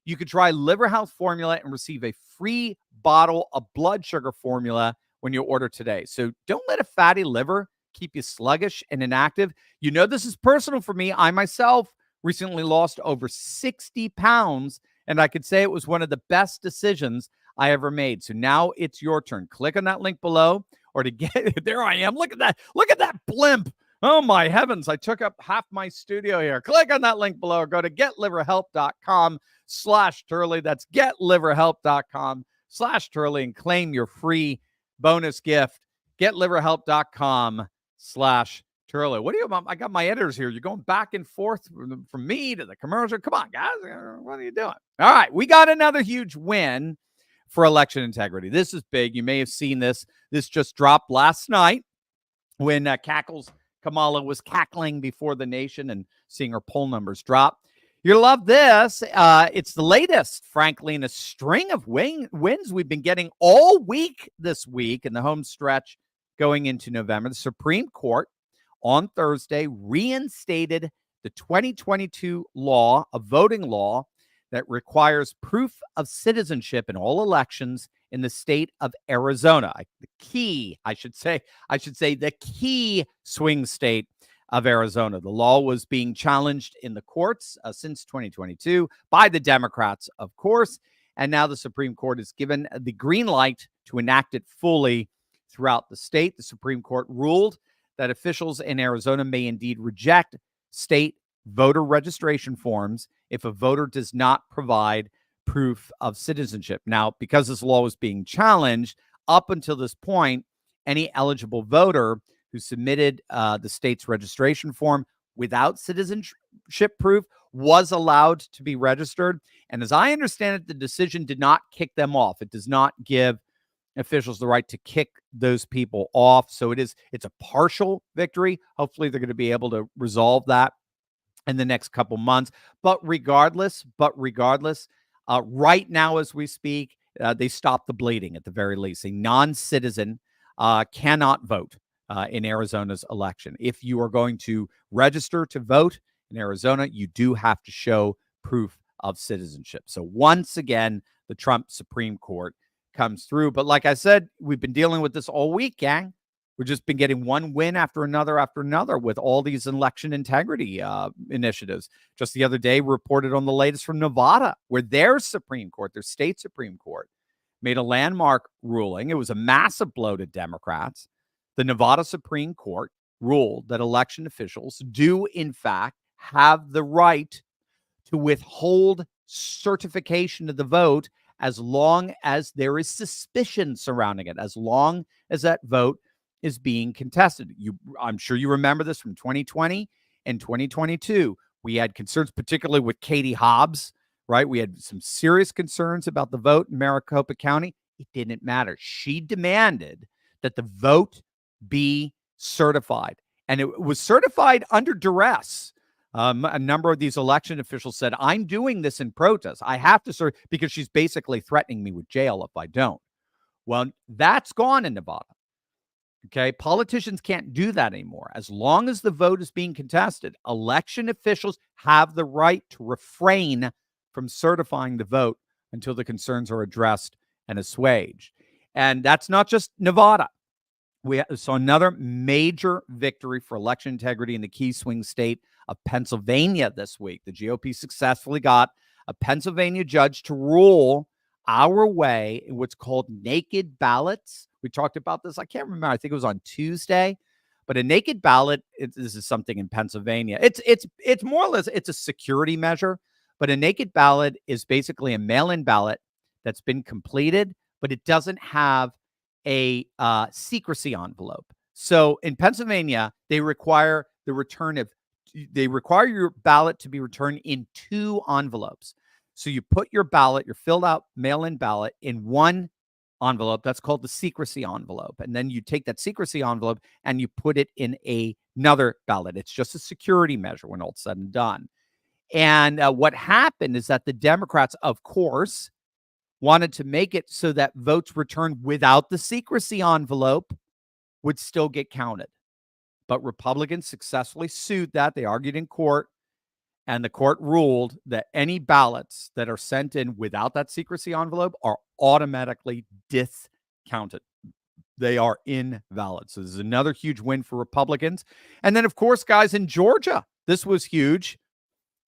Speaker 13: you can try Liver Health Formula and receive a free bottle of blood sugar formula when you order today. So don't let a fatty liver keep you sluggish and inactive. You know, this is personal for me. I myself recently lost over 60 pounds, and I could say it was one of the best decisions I ever made. So now it's your turn. Click on that link below, or to get, there I am. Look at that. Look at that blimp. Oh my heavens. I took up half my studio here. Click on that link below, or go to getliverhelp.com/Turley. That's getliverhelp.com/Turley and claim your free bonus gift. Getliverhelp.com/Turley. What do you? I got my editors here. You're going back and forth from me to the commercial. Come on, guys. What are you doing? All right. We got another huge win for election integrity. This is big. You may have seen this. This just dropped last night when Kamala was cackling before the nation and seeing her poll numbers drop. You'll love this. It's the latest, frankly, in a string of wins we've been getting all week this week in the home stretch going into November. The Supreme Court on Thursday reinstated the 2022 law, a voting law that requires proof of citizenship in all elections in the state of Arizona. The key swing state of Arizona. The law was being challenged in the courts since 2022 by the Democrats, of course. And now the Supreme Court has given the green light to enact it fully throughout the state. The Supreme Court ruled that officials in Arizona may indeed reject state voter registration forms if a voter does not provide proof of citizenship. Now, because this law was being challenged, up until this point, any eligible voter who submitted the state's registration form without citizenship proof was allowed to be registered. And as I understand it, the decision did not kick them off. It does not give officials the right to kick those people off. So it's a partial victory. Hopefully they're going to be able to resolve that in the next couple months. But regardless, right now as we speak, they stopped the bleeding at the very least. A non-citizen cannot vote in Arizona's election. If you are going to register to vote in Arizona, you do have to show proof of citizenship. So once again, the Trump Supreme Court comes through. But like I said, we've been dealing with this all week, gang. We've just been getting one win after another with all these election integrity initiatives. Just the other day, reported on the latest from Nevada, where their Supreme Court, their state Supreme Court, made a landmark ruling. It was a massive blow to Democrats. The Nevada Supreme Court ruled that election officials do, in fact, have the right to withhold certification of the vote as long as there is suspicion surrounding it, as long as that vote is being contested. I'm sure you remember this from 2020 and 2022. We had concerns, particularly with Katie Hobbs, right? We had some serious concerns about the vote in Maricopa County. It didn't matter. She demanded that the vote be certified, and it was certified under duress. A number of these election officials said, I'm doing this in protest. I have to because she's basically threatening me with jail if I don't. Well, that's gone in Nevada. Okay, politicians can't do that anymore. As long as the vote is being contested, election officials have the right to refrain from certifying the vote until the concerns are addressed and assuaged. And that's not just Nevada. We saw another major victory for election integrity in the key swing state of Pennsylvania this week. The GOP successfully got a Pennsylvania judge to rule our way in what's called naked ballots. We talked about this. I can't remember. I think it was on Tuesday. But a naked ballot, this is something in Pennsylvania. It's more or less, it's a security measure. But a naked ballot is basically a mail-in ballot that's been completed, but it doesn't have a secrecy envelope. So in Pennsylvania, they require your ballot to be returned in 2 envelopes. So you put your ballot, your filled out mail-in ballot, in one envelope. That's called the secrecy envelope. And then you take that secrecy envelope and you put it in another ballot. It's just a security measure when all's said and done. And what happened is that the Democrats, of course, wanted to make it so that votes returned without the secrecy envelope would still get counted. But Republicans successfully sued that. They argued in court, and the court ruled that any ballots that are sent in without that secrecy envelope are automatically discounted. They are invalid. So this is another huge win for Republicans. And then, of course, guys, in Georgia, this was huge.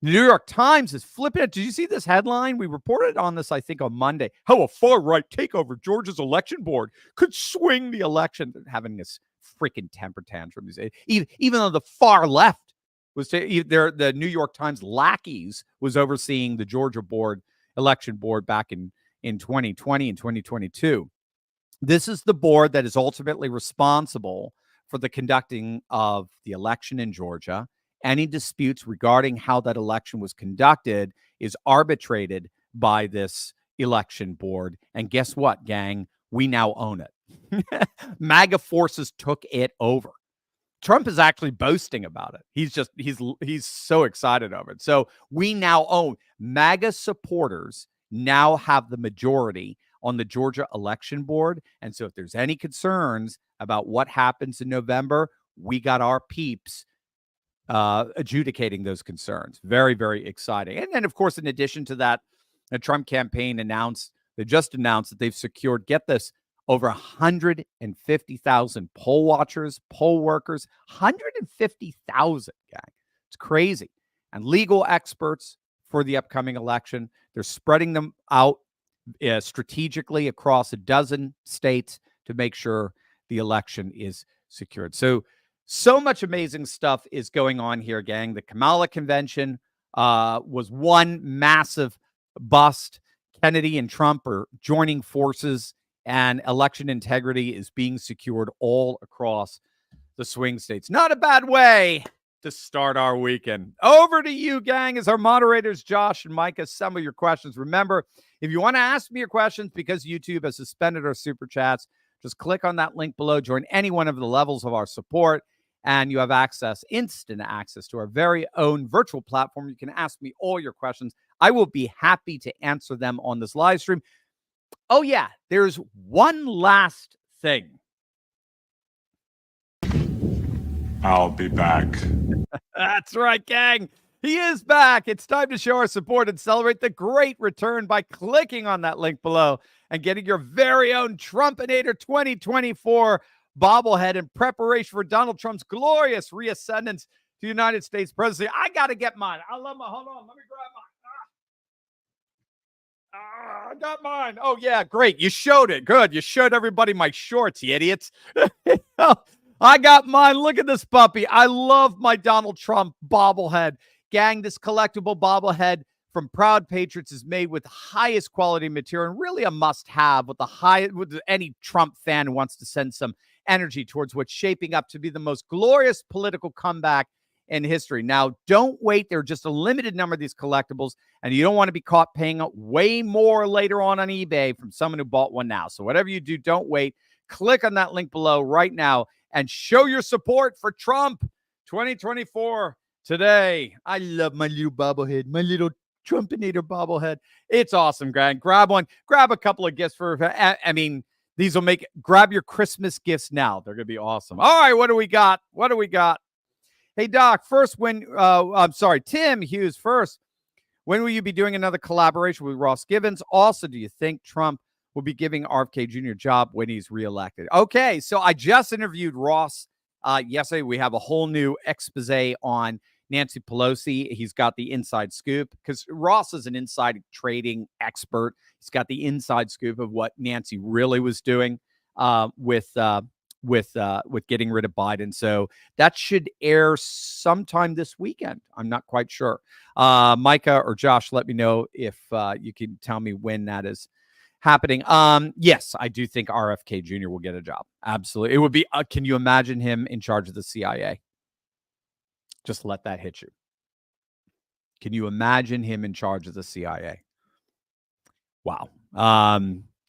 Speaker 13: The New York Times is flipping it. Did you see this headline? We reported on this, I think, on Monday. How a far-right takeover Georgia's election board could swing the election. They're having this freaking temper tantrum. Even though the far left was the New York Times lackeys was overseeing the Georgia election board back in 2020 and 2022. This is the board that is ultimately responsible for the conducting of the election in Georgia. Any disputes regarding how that election was conducted is arbitrated by this election board. And guess what, gang? We now own it. MAGA forces took it over. Trump is actually boasting about it. He's so excited over it. So we now own. MAGA supporters now have the majority on the Georgia election board. And so if there's any concerns about what happens in November, we got our peeps adjudicating those concerns. Very, very exciting. And then, of course, in addition to that, the Trump campaign just announced that they've secured, get this, over 150,000 poll watchers, poll workers, 150,000, gang. It's crazy. And legal experts for the upcoming election. They're spreading them out strategically across a dozen states to make sure the election is secured. So much amazing stuff is going on here, gang. The Kamala convention was one massive bust. Kennedy and Trump are joining forces, and election integrity is being secured all across the swing states. Not a bad way to start our weekend. Over to you, gang, as our moderators, Josh and Micah, assemble your questions. Remember, if you want to ask me your questions because YouTube has suspended our super chats, just click on that link below, join any one of the levels of our support, and you have instant access to our very own virtual platform. You can ask me all your questions. I will be happy to answer them on this live stream. Oh, yeah, there's one last thing.
Speaker 21: I'll be back.
Speaker 13: That's right, gang. He is back. It's time to show our support and celebrate the great return by clicking on that link below and getting your very own Trumpinator 2024 bobblehead in preparation for Donald Trump's glorious reascendance to the United States presidency. I got to get mine. I love my, hold on, let me grab mine. I got mine. Oh, yeah, great. You showed it. Good. You showed everybody my shorts, you idiots. I got mine. Look at this puppy. I love my Donald Trump bobblehead. Gang, this collectible bobblehead from Proud Patriots is made with highest quality material and really a must-have with any Trump fan who wants to send some energy towards what's shaping up to be the most glorious political comeback in history. Now, don't wait. There are just a limited number of these collectibles, and you don't want to be caught paying way more later on eBay from someone who bought one now. So whatever you do, don't wait. Click on that link below right now and show your support for Trump 2024 today. I love my little bobblehead, my little Trumpinator bobblehead. It's awesome, Greg. Grab one. Grab a couple of gifts for, these will grab your Christmas gifts now. They're going to be awesome. All right, what do we got? Hey, Doc, Tim Hughes first. When will you be doing another collaboration with Ross Gibbons? Also, do you think Trump will be giving RFK Jr. a job when he's reelected? Okay, so I just interviewed Ross yesterday. We have a whole new expose on Nancy Pelosi. He's got the inside scoop because Ross is an inside trading expert. He's got the inside scoop of what Nancy really was doing with getting rid of Biden. So that should air sometime this weekend. I'm not quite sure. Micah or Josh, let me know if you can tell me when that is happening. Yes, I do think RFK Jr. will get a job. Absolutely. It would be, can you imagine him in charge of the CIA? Just let that hit you. Can you imagine him in charge of the CIA? Wow.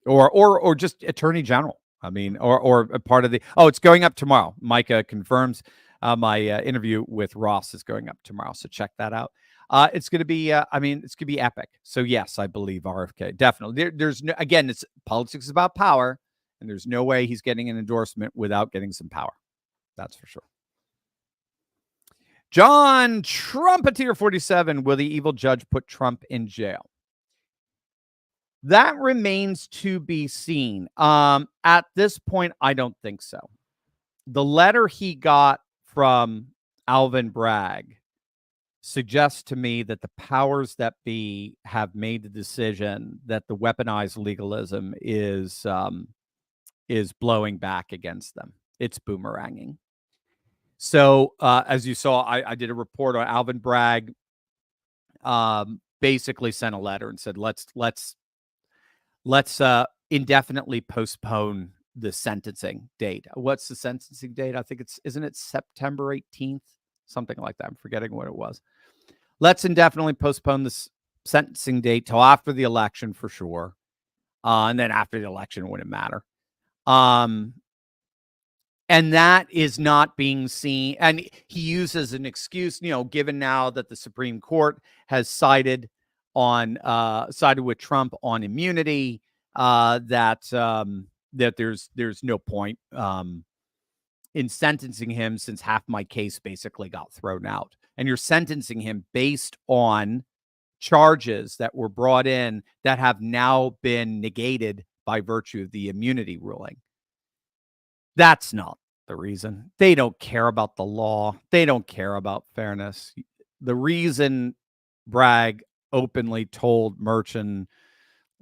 Speaker 13: Or just Attorney General. Or a part of the, it's going up tomorrow. Micah confirms my interview with Ross is going up tomorrow. So check that out. It's going to be, it's going to be epic. So yes, I believe RFK. Definitely. There's no, again, politics is about power, and there's no way he's getting an endorsement without getting some power. That's for sure. John Trumpeteer 47. Will the evil judge put Trump in jail? That remains to be seen. At this point, I don't think so. The letter he got from Alvin Bragg suggests to me that the powers that be have made the decision that the weaponized legalism is blowing back against them. It's boomeranging. So as you saw, I did a report on Alvin Bragg. Basically sent a letter and said, let's indefinitely postpone the sentencing date. What's the sentencing date? I think isn't it September 18th? Something like that. I'm forgetting what it was. Let's indefinitely postpone this sentencing date till after the election for sure. And then after the election, it wouldn't matter. And that is not being seen. And he uses an excuse, given now that the Supreme Court has sided with Trump on immunity, that there's no point in sentencing him since half my case basically got thrown out. And you're sentencing him based on charges that were brought in that have now been negated by virtue of the immunity ruling. That's not the reason. They don't care about the law. They don't care about fairness. The reason Bragg openly told Merchant,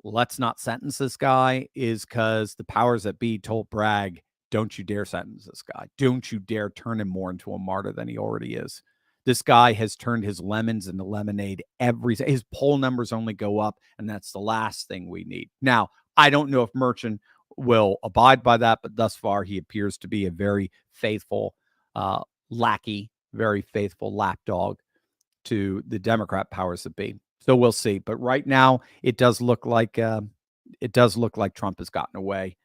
Speaker 13: let's not sentence this guy, is because the powers that be told Bragg, don't you dare sentence this guy. Don't you dare turn him more into a martyr than he already is. This guy has turned his lemons into lemonade his poll numbers only go up, and that's the last thing we need. Now, I don't know if Merchant will abide by that, but thus far he appears to be a very faithful lackey, very faithful lapdog to the Democrat powers that be. So we'll see. But right now, it does look like Trump has gotten away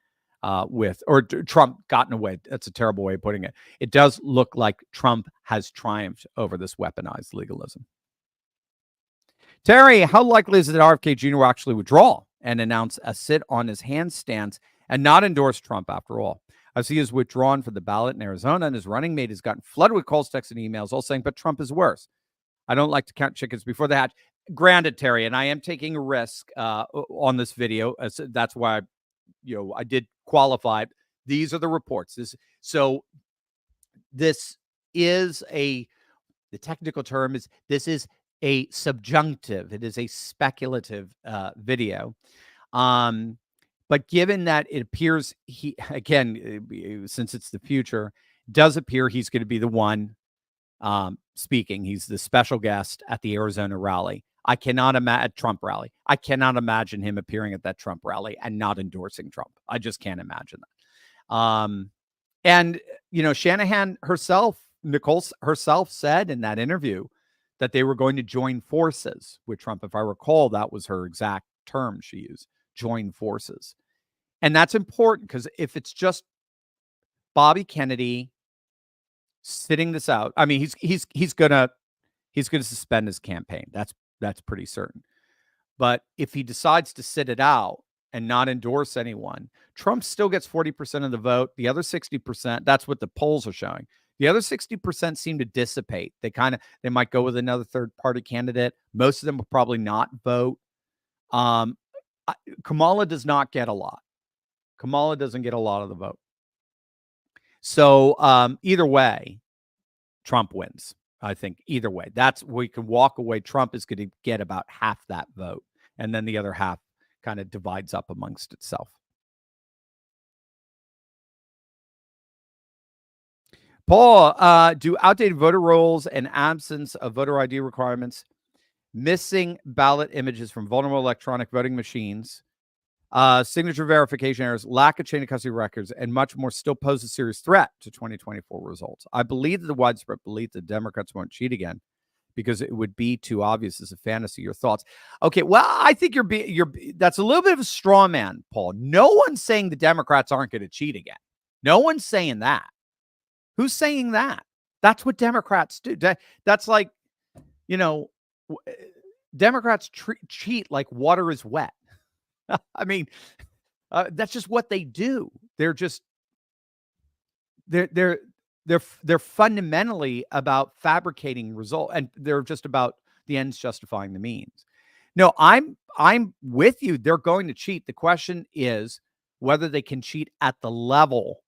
Speaker 13: Trump gotten away. That's a terrible way of putting it. It does look like Trump has triumphed over this weaponized legalism. Terry, how likely is it that RFK Jr. will actually withdraw and announce a sit on his hands stance and not endorse Trump after all? As he is withdrawn for the ballot in Arizona, and his running mate has gotten flooded with calls, texts, and emails, all saying, but Trump is worse. I don't like to count chickens before they hatch. Granted, Terry, and I am taking a risk on this video. That's why I did qualify it. These are the reports. This is the technical term is this is a subjunctive. It is a speculative video. But given that it appears since it's the future, does appear he's going to be the one speaking. He's the special guest at the Arizona rally. I cannot imagine Trump rally. I cannot imagine him appearing at that Trump rally and not endorsing Trump. I just can't imagine that. And Shanahan herself, Nicole herself, said in that interview that they were going to join forces with Trump. If I recall, that was her exact term she used: join forces. And that's important because if it's just Bobby Kennedy sitting this out, I mean, he's gonna suspend his campaign. That's pretty certain. But if he decides to sit it out and not endorse anyone, Trump still gets 40% of the vote. The other 60%, that's what the polls are showing. The other 60% seem to dissipate. They might go with another third-party candidate. Most of them will probably not vote. Kamala does not get a lot. Kamala doesn't get a lot of the vote. So either way, Trump wins. I think either way, we can walk away. Trump is going to get about half that vote, and then the other half kind of divides up amongst itself. Paul, do outdated voter rolls and absence of voter ID requirements, missing ballot images from vulnerable electronic voting machines, signature verification errors, lack of chain of custody records, and much more still pose a serious threat to 2024 results? I believe that the widespread belief that Democrats won't cheat again because it would be too obvious as a fantasy. Your thoughts? Okay, well, I think that's a little bit of a straw man, Paul. No one's saying the Democrats aren't going to cheat again. No one's saying that. Who's saying that? That's what Democrats do. That's like, Democrats cheat like water is wet. I mean, that's just what they do. They're fundamentally about fabricating result, and they're just about the ends justifying the means. No, I'm with you. They're going to cheat. The question is whether they can cheat at the level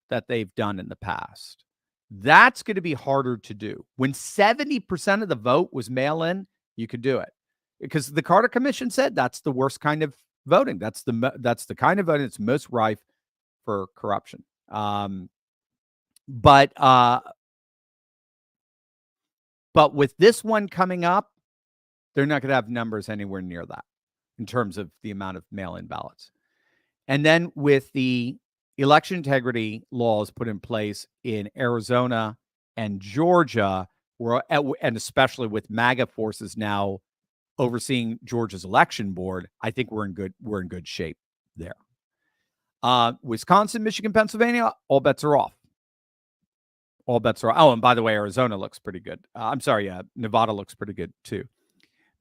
Speaker 13: that they've done in the past. That's going to be harder to do. When 70% of the vote was mail-in, you could do it because the Carter Commission said that's the worst kind of voting. That's the kind of voting that's most rife for corruption. But with this one coming up, they're not going to have numbers anywhere near that in terms of the amount of mail-in ballots. And then with the election integrity laws put in place in Arizona and Georgia, and especially with MAGA forces now overseeing Georgia's election board, I think we're in good shape there. Wisconsin, Michigan, Pennsylvania, all bets are off. All bets are off. Oh, and by the way, Arizona looks pretty good. Nevada looks pretty good too.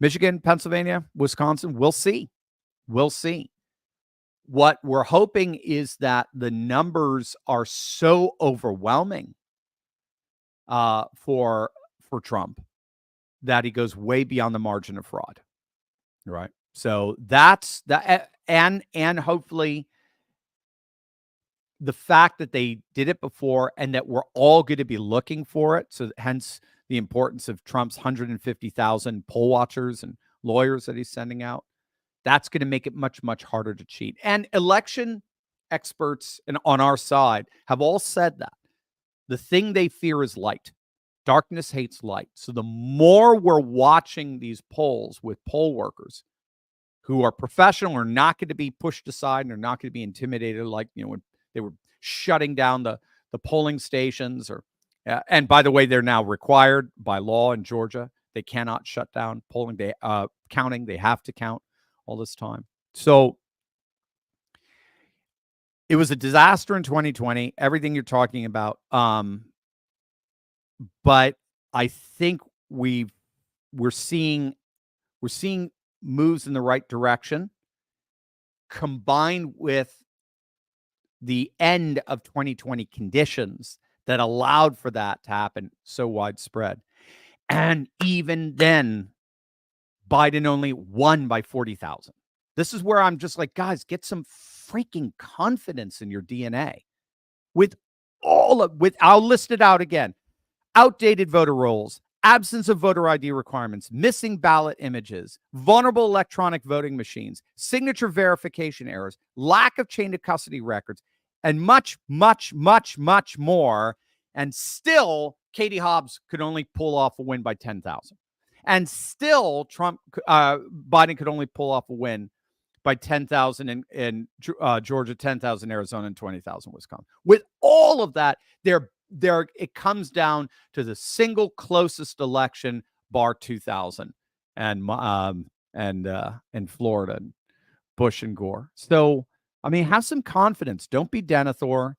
Speaker 13: Michigan, Pennsylvania, Wisconsin, we'll see. We'll see. What we're hoping is that the numbers are so overwhelming for Trump that he goes way beyond the margin of fraud. Right. So that's that. and hopefully the fact that they did it before and that we're all going to be looking for it. So hence the importance of Trump's 150,000 poll watchers and lawyers that he's sending out. That's going to make it much, much harder to cheat. And election experts on our side have all said that. The thing they fear is light. Darkness hates light. So the more we're watching these polls with poll workers who are professional, are not going to be pushed aside and are not going to be intimidated like, when they were shutting down the polling stations. And by the way, they're now required by law in Georgia. They cannot shut down polling, counting. They have to count all this time. So it was a disaster in 2020, everything you're talking about. But I think we're seeing moves in the right direction, combined with the end of 2020 conditions that allowed for that to happen so widespread. And even then, Biden only won by 40,000. This is where I'm just like, guys, get some freaking confidence in your DNA. I'll list it out again. Outdated voter rolls, absence of voter ID requirements, missing ballot images, vulnerable electronic voting machines, signature verification errors, lack of chain of custody records, and much, much, much, much more. And still, Katie Hobbs could only pull off a win by 10,000. And still, Biden could only pull off a win by 10,000 in Georgia, 10,000 Arizona, and 20,000 Wisconsin. With all of that, it comes down to the single closest election, bar 2000 and Florida, Bush and Gore. So, I mean, have some confidence. Don't be Denethor.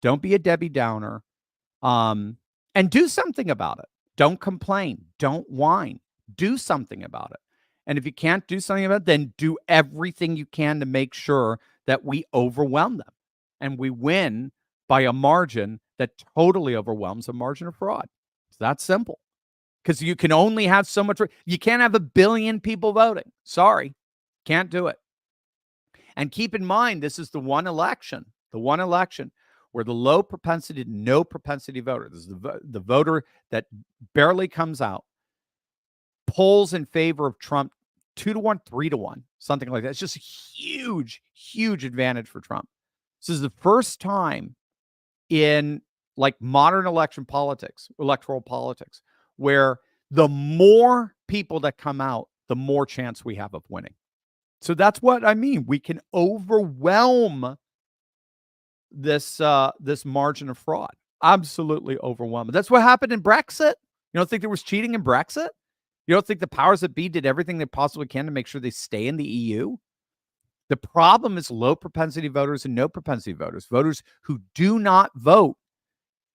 Speaker 13: Don't be a Debbie Downer. And do something about it. Don't complain. Don't whine. Do something about it. And if you can't do something about it, then do everything you can to make sure that we overwhelm them and we win by a margin that totally overwhelms a margin of fraud. It's that simple. Because you can only have so much. You can't have 1 billion people voting. Sorry. Can't do it. And keep in mind, this is the one election where the low propensity to no propensity voter, this is the voter that barely comes out, polls in favor of Trump 2-1, 3-1, something like that. It's just a huge, huge advantage for Trump. This is the first time in like modern electoral politics, where the more people that come out, the more chance we have of winning. So that's what I mean. We can overwhelm this margin of fraud. Absolutely overwhelming. That's what happened in Brexit. You don't think there was cheating in Brexit? You don't think the powers that be did everything they possibly can to make sure they stay in the EU? The problem is low propensity voters and no propensity voters, voters who do not vote,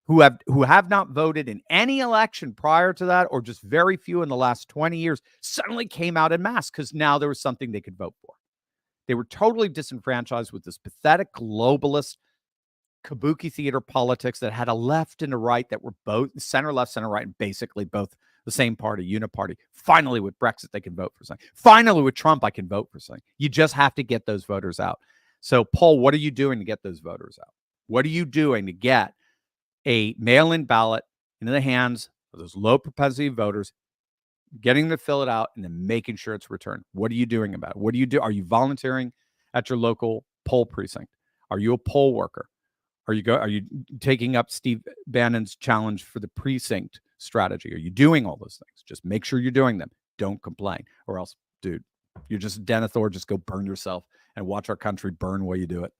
Speaker 13: who have not voted in any election prior to that, or just very few in the last 20 years, suddenly came out en masse because now there was something they could vote for. They were totally disenfranchised with this pathetic globalist kabuki theater politics that had a left and a right that were both center left, center right, and basically both the same party, uniparty. Finally, with Brexit, they can vote for something. Finally, with Trump, I can vote for something. You just have to get those voters out. So, Paul, what are you doing to get those voters out? What are you doing to get a mail-in ballot into the hands of those low propensity voters, getting them to fill it out, and then making sure it's returned? What are you doing about it? What do you do? Are you volunteering at your local poll precinct? Are you a poll worker? Are you taking up Steve Bannon's challenge for the precinct strategy? Are you doing all those things? Just make sure you're doing them. Don't complain, or else, dude, you're just Denethor. Just go burn yourself and watch our country burn while you do it.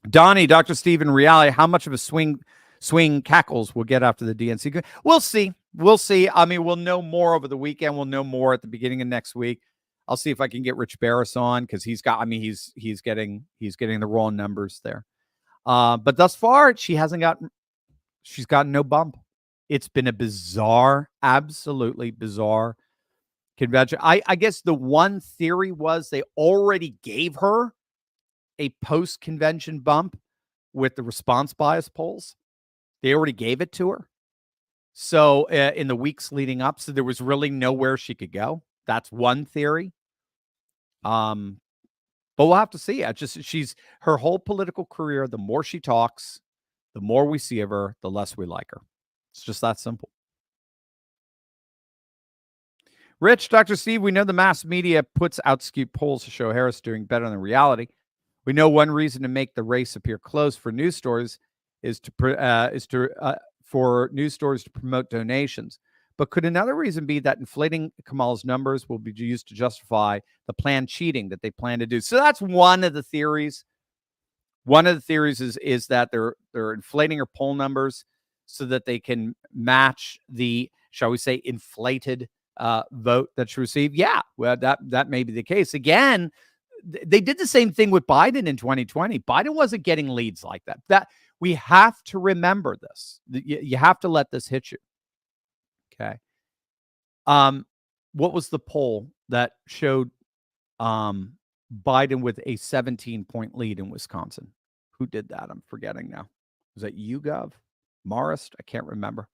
Speaker 13: Donnie, Dr. Steve, in reality, how much of a swing cackles we'll get after the DNC? We'll see. We'll see. I mean, we'll know more over the weekend. We'll know more at the beginning of next week. I'll see if I can get Rich Barris on, because he's getting the raw numbers there. But thus far, she's gotten no bump. It's been a bizarre, absolutely bizarre convention. I guess the one theory was they already gave her a post-convention bump with the response bias polls. They already gave it to her. So in the weeks leading up, so there was really nowhere she could go. That's one theory. But we'll have to see. She's her whole political career. The more she talks, the more we see of her, the less we like her. It's just that simple. Rich, Dr. Steve, we know the mass media puts out skewed polls to show Harris doing better than reality. We know one reason to make the race appear close for news stories is for news stories to promote donations. But could another reason be that inflating Kamala's numbers will be used to justify the planned cheating that they plan to do? So that's one of the theories. One of the theories is that they're inflating her poll numbers so that they can match the, shall we say, inflated vote that she received. Yeah, well, that may be the case. Again, they did the same thing with Biden in 2020. Biden wasn't getting leads like that. That we have to remember this. You have to let this hit you. Okay. What was the poll that showed Biden with a 17-point lead in Wisconsin? Who did that? I'm forgetting now. Was that YouGov? Marist? I can't remember.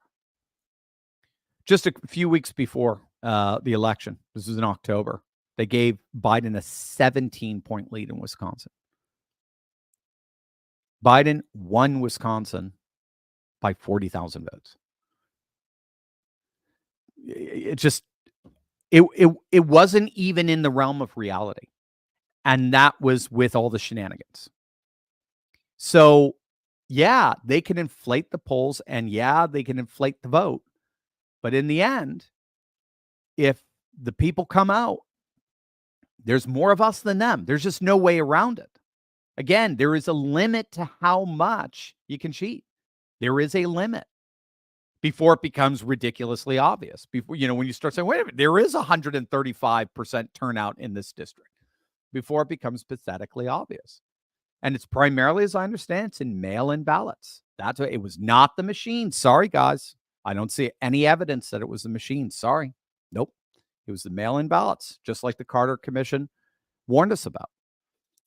Speaker 13: Just a few weeks before the election. This was in October. They gave Biden a 17-point lead in Wisconsin. Biden won Wisconsin by 40,000 votes. It wasn't even in the realm of reality. And that was with all the shenanigans. So, yeah, they can inflate the polls and yeah, they can inflate the vote. But in the end, if the people come out, there's more of us than them. There's just no way around it. Again, there is a limit to how much you can cheat. There is a limit before it becomes ridiculously obvious. Before, when you start saying, wait a minute, there is 135% turnout in this district, before it becomes pathetically obvious. And it's primarily, as I understand, it's in mail-in ballots. That's what it was, not the machine. Sorry, guys. I don't see any evidence that it was the machine. Sorry. Nope. It was the mail-in ballots, just like the Carter Commission warned us about.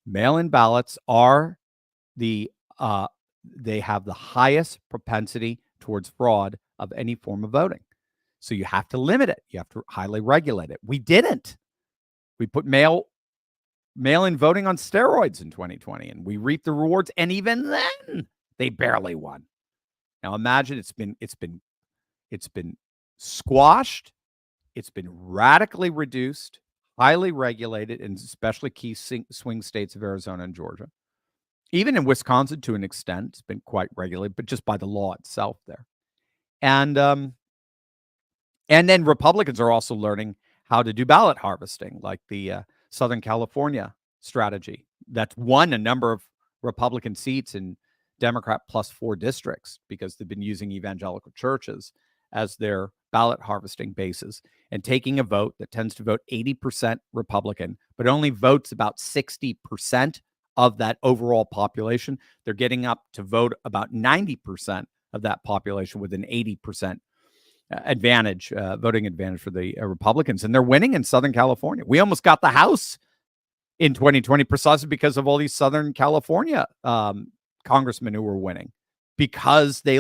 Speaker 13: Mail-in ballots are they have the highest propensity towards fraud of any form of voting. So you have to limit it. You have to highly regulate it. We didn't. We put mail-in voting on steroids in 2020, and we reaped the rewards. And even then, they barely won. Now imagine it's been squashed. It's been radically reduced, highly regulated, and especially key swing states of Arizona and Georgia. Even in Wisconsin, to an extent, it's been quite regulated, but just by the law itself there. And then Republicans are also learning how to do ballot harvesting, like the Southern California strategy. That's won a number of Republican seats in Democrat +4 districts because they've been using evangelical churches as their ballot harvesting bases and taking a vote that tends to vote 80% Republican, but only votes about 60% of that overall population. They're getting up to vote about 90% of that population with an 80% advantage, voting advantage for the Republicans. And they're winning in Southern California. We almost got the House in 2020 precisely because of all these Southern California congressmen who were winning, because they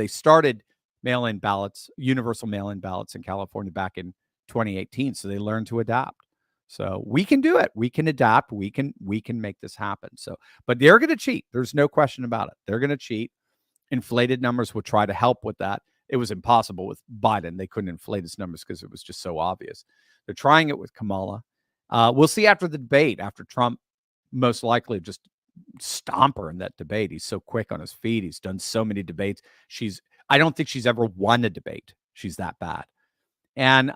Speaker 13: started mail-in ballots, universal mail-in ballots in California back in 2018. So they learned to adapt. So we can do it. We can adapt. We can make this happen. So, but they're going to cheat. There's no question about it. They're going to cheat. Inflated numbers will try to help with that. It was impossible with Biden. They couldn't inflate his numbers because it was just so obvious. They're trying it with Kamala. We'll see after the debate, after Trump most likely just stomp her in that debate. He's so quick on his feet. He's done so many debates. I don't think she's ever won a debate. She's that bad. And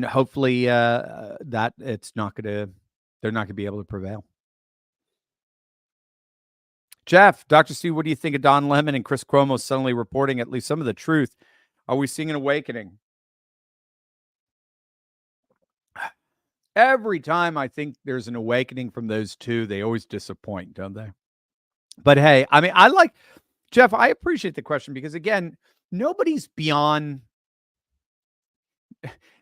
Speaker 13: hopefully that they're not gonna be able to prevail. Jeff, Dr. Steve, what do you think of Don Lemon and Chris Cuomo suddenly reporting at least some of the truth? Are we seeing an awakening? Every time I think there's an awakening from those two, they always disappoint, don't they? But hey, I mean, Jeff, I appreciate the question because, again, nobody's beyond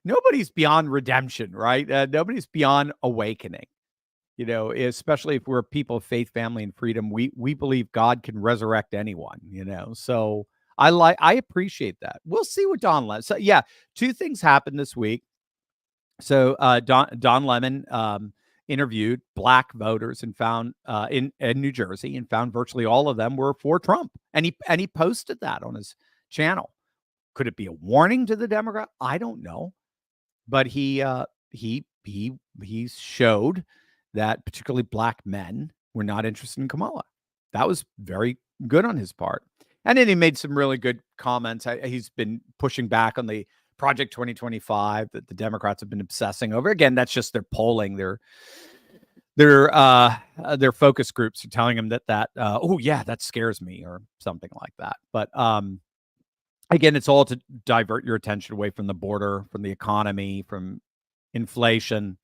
Speaker 13: redemption, right? Nobody's beyond awakening, especially if we're people of faith, family, and freedom. We believe God can resurrect anyone, so I appreciate that. We'll see what Don Lemon. So yeah, two things happened this week. So Don Lemon interviewed black voters and found in New Jersey and found virtually all of them were for Trump, and he posted that on his channel. Could it be a warning to the Democrat? I don't know, but he showed that particularly black men were not interested in Kamala. That was very good on his part. And then he made some really good comments. He's been pushing back on the Project 2025 that the Democrats have been obsessing over. Again, that's just their polling. Their focus groups are telling him that oh yeah, that scares me or something like that. But again, it's all to divert your attention away from the border, from the economy, from inflation,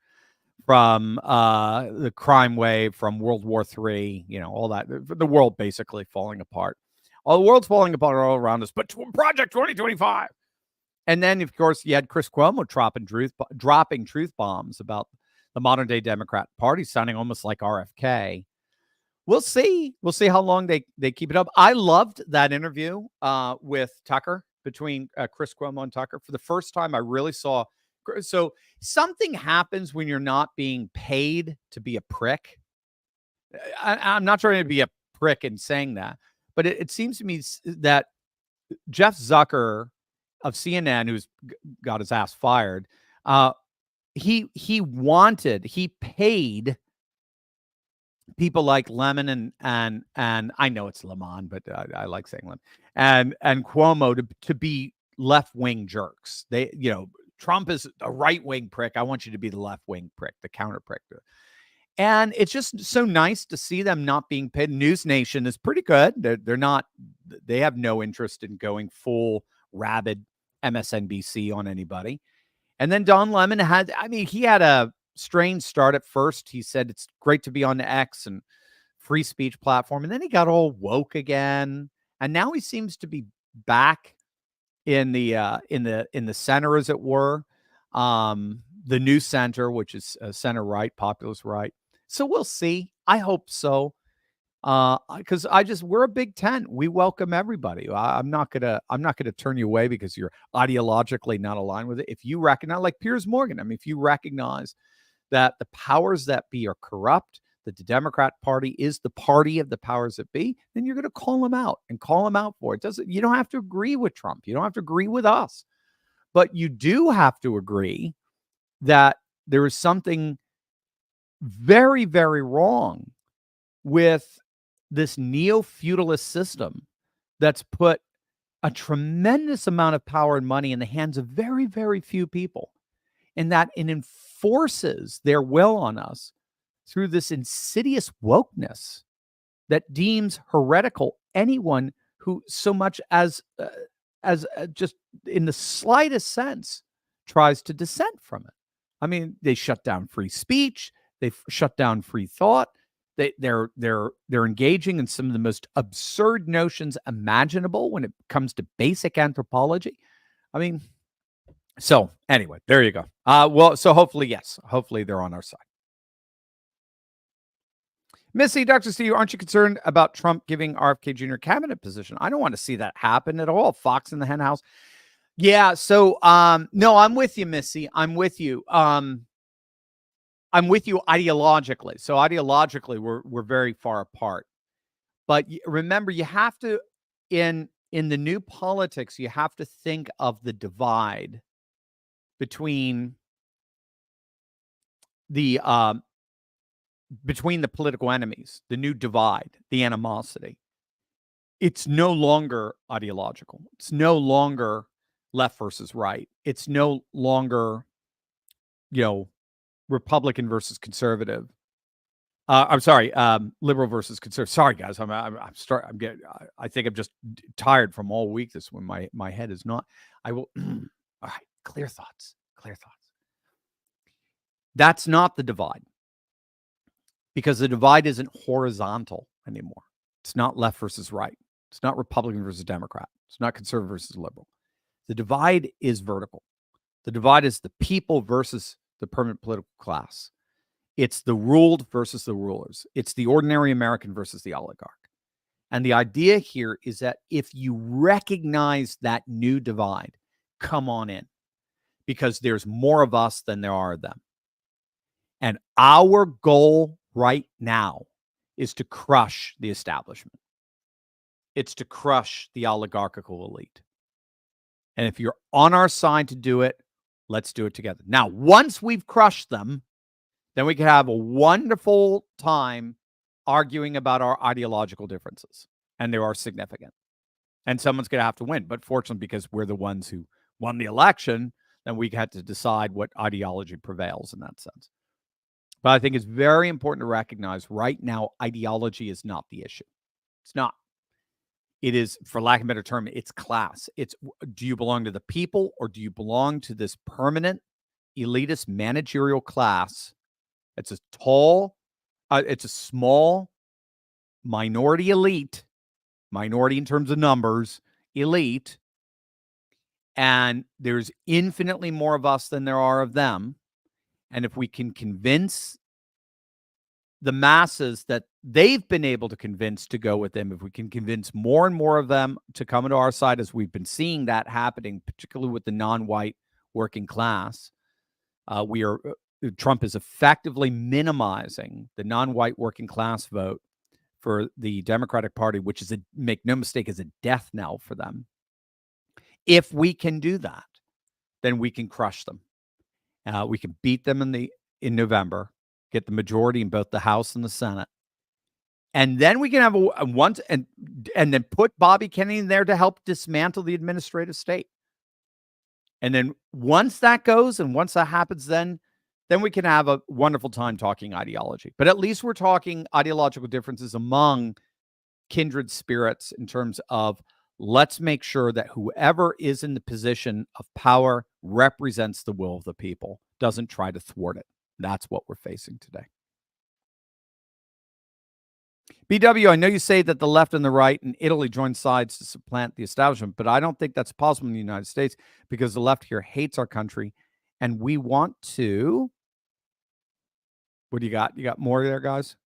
Speaker 13: from the crime wave, from World War III, all that. The world basically falling apart. All the world's falling apart all around us, but Project 2025. And then, of course, you had Chris Cuomo dropping truth bombs about the modern day Democrat Party, sounding almost like RFK. We'll see. We'll see how long they keep it up. I loved that interview with Tucker, between Chris Cuomo and Tucker. For the first time, I really saw. So something happens when you're not being paid to be a prick. I'm not trying to be a prick in saying that, but it seems to me that Jeff Zucker of CNN, who's got his ass fired, he paid people like Lemon and I know it's Lemon, but I like saying Lemon and Cuomo to be left-wing jerks. Trump is a right-wing prick. I want you to be the left-wing prick, the counter prick. And it's just so nice to see them not being paid. News Nation is pretty good. They have no interest in going full rabid MSNBC on anybody. And then Don Lemon he had a strange start at first. He said it's great to be on the X and free speech platform. And then he got all woke again. And now he seems to be back in the center, as it were. The new center, which is center right, populist right. So we'll see. I hope so. Because we're a big tent. We welcome everybody. I'm not gonna turn you away because you're ideologically not aligned with it. If you recognize, like Piers Morgan, if you recognize that the powers that be are corrupt, that the Democrat Party is the party of the powers that be, then you're going to call them out and call them out for it. You don't have to agree with Trump. You don't have to agree with us, but you do have to agree that there is something very, very wrong with this neo-feudalist system that's put a tremendous amount of power and money in the hands of very, very few people, and that it enforces their will on us through this insidious wokeness that deems heretical anyone who so much as just in the slightest sense tries to dissent from it. They shut down free speech. They've shut down free thought. They're engaging in some of the most absurd notions imaginable when it comes to basic anthropology. So anyway, there you go. So hopefully they're on our side. Missy, Dr. Steve, aren't you concerned about Trump giving RFK Jr. cabinet position? I don't want to see that happen at all. Fox in the hen house. Yeah. So, no, I'm with you, Missy. I'm with you. I'm with you ideologically. So ideologically, we're very far apart. But remember, you have to, in the new politics, you have to think of the divide between the political enemies, the new divide, the animosity. It's no longer ideological. It's no longer left versus right. It's no longer, Republican versus conservative. I'm sorry, liberal versus conservative. Sorry, guys. I think I'm just tired from all week. This when my head is not. I will. All right. Clear thoughts. That's not the divide. Because the divide isn't horizontal anymore. It's not left versus right. It's not Republican versus Democrat. It's not conservative versus liberal. The divide is vertical. The divide is the people versus the permanent political class. It's the ruled versus the rulers. It's the ordinary American versus the oligarch. And the idea here is that if you recognize that new divide, come on in. because there's more of us than there are of them. And our goal right now is to crush the establishment. It's to crush the oligarchical elite. And if you're on our side to do it, let's do it together. Now, once we've crushed them, then we can have a wonderful time arguing about our ideological differences. And they are significant. And someone's going to have to win. But fortunately, because we're the ones who won the election, then we had to decide what ideology prevails in that sense. But I think it's very important to recognize right now, ideology is not the issue. It's not. It is, for lack of a better term, it's class. It's, do you belong to the people or do you belong to this permanent elitist managerial class? It's a small minority elite, minority in terms of numbers, elite, and there's infinitely more of us than there are of them. And if we can convince the masses that they've been able to convince to go with them, if we can convince more and more of them to come into our side, as we've been seeing that happening, particularly with the non-white working class, Trump is effectively minimizing the non-white working class vote for the Democratic Party, which is, make no mistake, is a death knell for them. If we can do that, then we can crush them. We can beat them in November, get the majority in both the House and the Senate, and then we can have and then put Bobby Kennedy in there to help dismantle the administrative state. And then once that goes and once that happens, then we can have a wonderful time talking ideology. But at least we're talking ideological differences among kindred spirits in terms of let's make sure that whoever is in the position of power represents the will of the people, doesn't try to thwart it. That's what we're facing today. BW, I know you say that the left and the right in Italy joined sides to supplant the establishment, but I don't think that's possible in the United States because the left here hates our country and we want to... What do you got? You got more there, guys?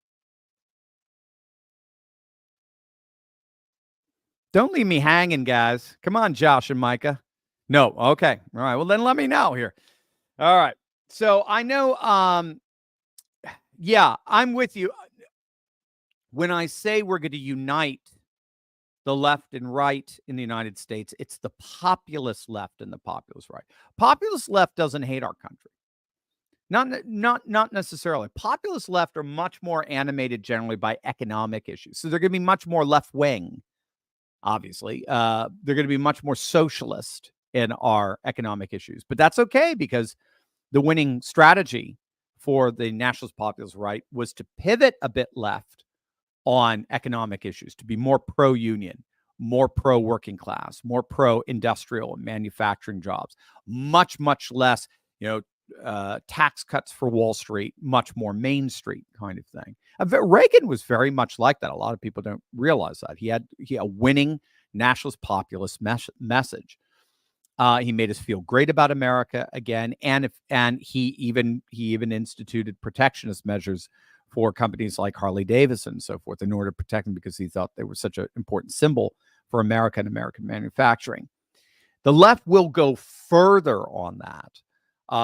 Speaker 13: Don't leave me hanging, guys. Come on, Josh and Micah. No. Okay. All right. Well, then let me know here. All right. So I know, yeah, I'm with you. When I say we're going to unite the left and right in the United States, it's the populist left and the populist right. Populist left doesn't hate our country. Not necessarily. Populist left are much more animated generally by economic issues. So they're going to be much more left-wing, obviously. They're going to be much more socialist in our economic issues. But that's okay because the winning strategy for the nationalist populist right was to pivot a bit left on economic issues, to be more pro-union, more pro-working class, more pro-industrial and manufacturing jobs, much less, tax cuts for Wall Street, much more Main Street kind of thing. Reagan was very much like that. A lot of people don't realize that. He had a winning nationalist populist message. He made us feel great about America again, and he even instituted protectionist measures for companies like Harley Davidson and so forth in order to protect them because he thought they were such an important symbol for America and American manufacturing. The left will go further on that.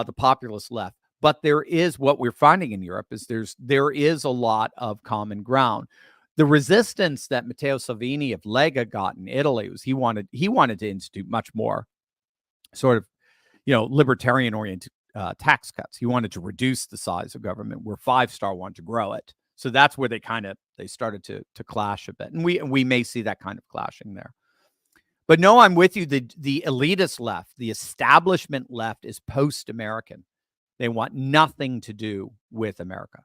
Speaker 13: The populist left. But there is, what we're finding in Europe is there is a lot of common ground. The resistance that Matteo Salvini of Lega got in Italy was he wanted to institute much more sort of, libertarian oriented tax cuts. He wanted to reduce the size of government, where Five Star wanted to grow it. So that's where they started to clash a bit. And we may see that kind of clashing there. But no, I'm with you. The elitist left, the establishment left is post-American. They want nothing to do with America.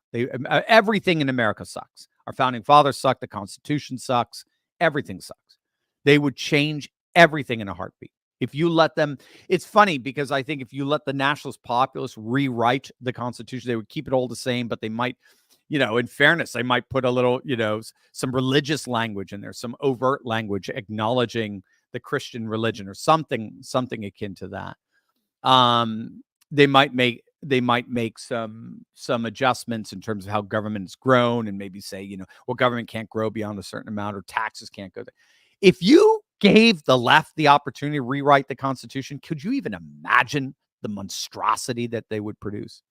Speaker 13: Everything in America sucks. Our founding fathers suck. The Constitution sucks. Everything sucks. They would change everything in a heartbeat. If you let them, it's funny because I think if you let the nationalist populists rewrite the Constitution, they would keep it all the same, but they might, in fairness, they might put a little, some religious language in there, some overt language acknowledging the Christian religion or something akin to that. They might make some adjustments in terms of how government has grown and maybe say, government can't grow beyond a certain amount or taxes can't go there. If you gave the left the opportunity to rewrite the Constitution, could you even imagine the monstrosity that they would produce,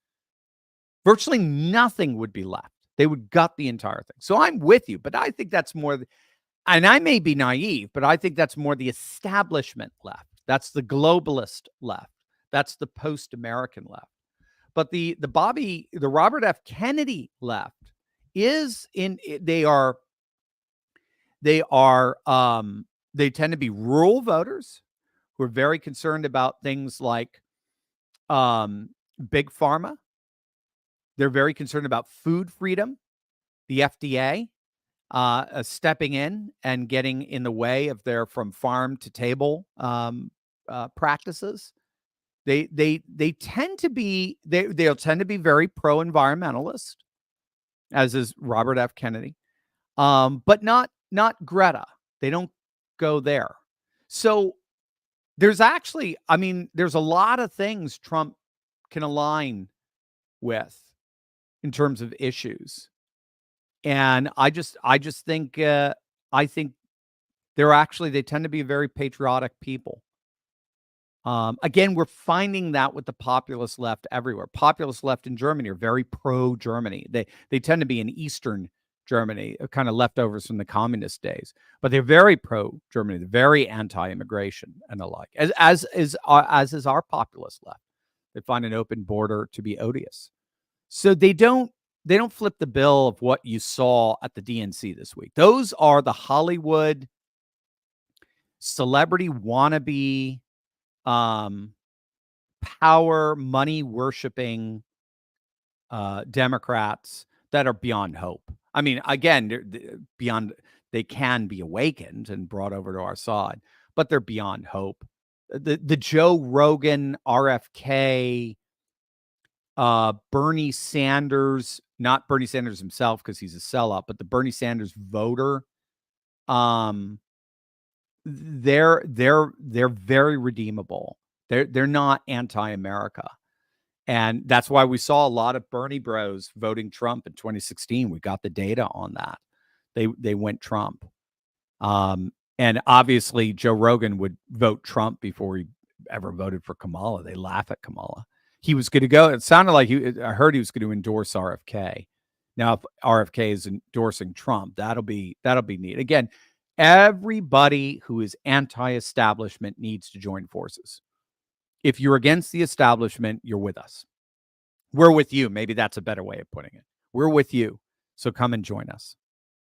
Speaker 13: virtually nothing would be left. They would gut the entire thing. So I'm with you, but I think that's more, and I may be naive, but I think that's more the establishment left. That's the globalist left. That's the post-American left. But the Robert F. Kennedy left is in, they tend to be rural voters who are very concerned about things like big pharma. They're very concerned about food freedom, the FDA stepping in and getting in the way of their from farm to table practices. They tend to be they'll tend to be very pro-environmentalist, as is Robert F. Kennedy, but not Greta. They don't go there. So there's actually, I mean, there's a lot of things Trump can align with in terms of issues. And I just think, I think they tend to be very patriotic people. Again, we're finding that with the populist left everywhere. Populist left in Germany are very pro-Germany. They tend to be in Eastern Germany, kind of leftovers from the communist days, but they're very pro-Germany. They're very anti-immigration and the like, as is our populist left. They find an open border to be odious. So they don't flip the bill of what you saw at the DNC this week. Those are the Hollywood celebrity wannabe, power, money worshiping Democrats that are beyond hope. I mean, again, they're beyond, they can be awakened and brought over to our side, but they're beyond hope. The Joe Rogan, RFK, Bernie Sanders, not Bernie Sanders himself because he's a sellout, but the Bernie Sanders voter, they're very redeemable. They're not anti-America. And that's why we saw a lot of Bernie bros voting Trump in 2016. We got the data on that. They went Trump. And obviously Joe Rogan would vote Trump before he ever voted for Kamala. They laugh at Kamala. He was going to go. It sounded like I heard he was going to endorse RFK. Now, if RFK is endorsing Trump, that'll be neat. Again, everybody who is anti-establishment needs to join forces. If you're against the establishment, you're with us. We're with you. Maybe that's a better way of putting it. We're with you. So come and join us.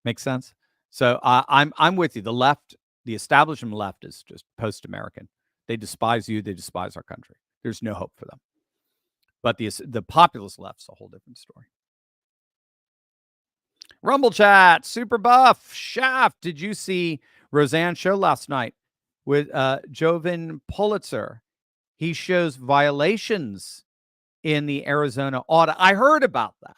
Speaker 13: Make sense? So I'm with you. The left, the establishment left is just post-American. They despise you. They despise our country. There's no hope for them. But the populist left's a whole different story. Rumble chat, super buff, Shaft. Did you see Roseanne's show last night with Jovan Pulitzer? He shows violations in the Arizona audit. I heard about that.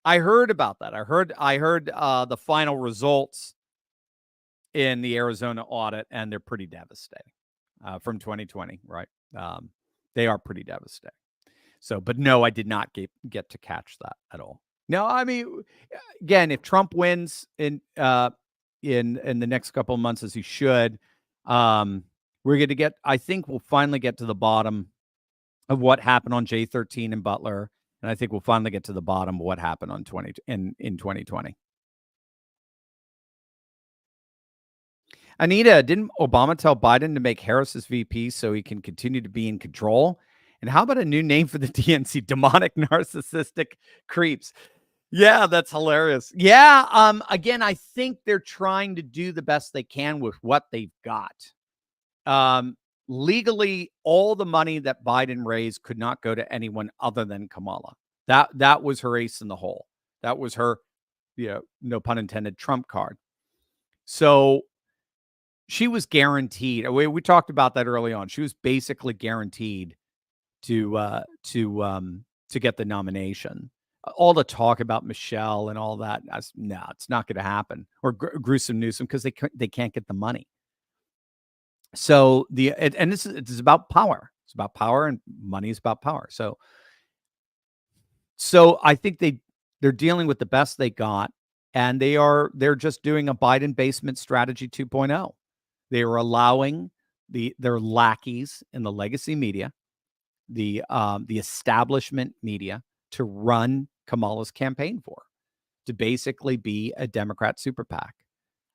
Speaker 13: I heard the final results in the Arizona audit, and they're pretty devastating from 2020, right? They are pretty devastating. So, but no, I did not get to catch that at all. No, I mean, again, if Trump wins in the next couple of months, as he should, we're going to get, I think we'll finally get to the bottom of what happened on J13 and Butler. And I think we'll finally get to the bottom of what happened in 2020. Anita, didn't Obama tell Biden to make Harris his VP so he can continue to be in control? And how about a new name for the DNC? Demonic narcissistic creeps. Yeah, that's hilarious. Yeah. Again, I think they're trying to do the best they can with what they've got. Legally, all the money that Biden raised could not go to anyone other than Kamala. That was her ace in the hole. That was her, no pun intended, trump card. So she was guaranteed. We talked about that early on. She was basically guaranteed to get the nomination. All the talk about Michelle and all that, no, it's not going to happen. Or Gruesome Newsom, because they can't get the money. So it's about power. It's about power, and money is about power. So I think they're dealing with the best they got, and they're just doing a Biden basement strategy 2.0. They are allowing their lackeys in the legacy media, establishment media to run Kamala's campaign for, to basically be a Democrat super PAC.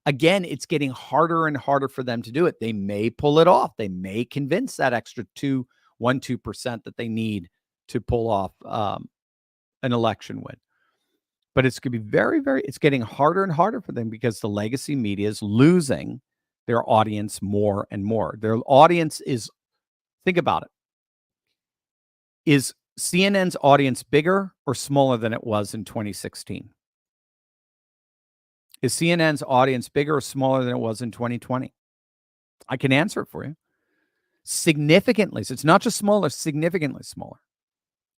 Speaker 13: Again, it's getting harder and harder for them to do it. They may pull it off. They may convince that extra 2% that they need to pull off an election win. But it's going to be it's getting harder and harder for them because the legacy media is losing their audience more and more. Their audience is, think about it, is CNN's audience bigger or smaller than it was in 2016? Is CNN's audience bigger or smaller than it was in 2020? I can answer it for you. Significantly. So it's not just smaller, significantly smaller.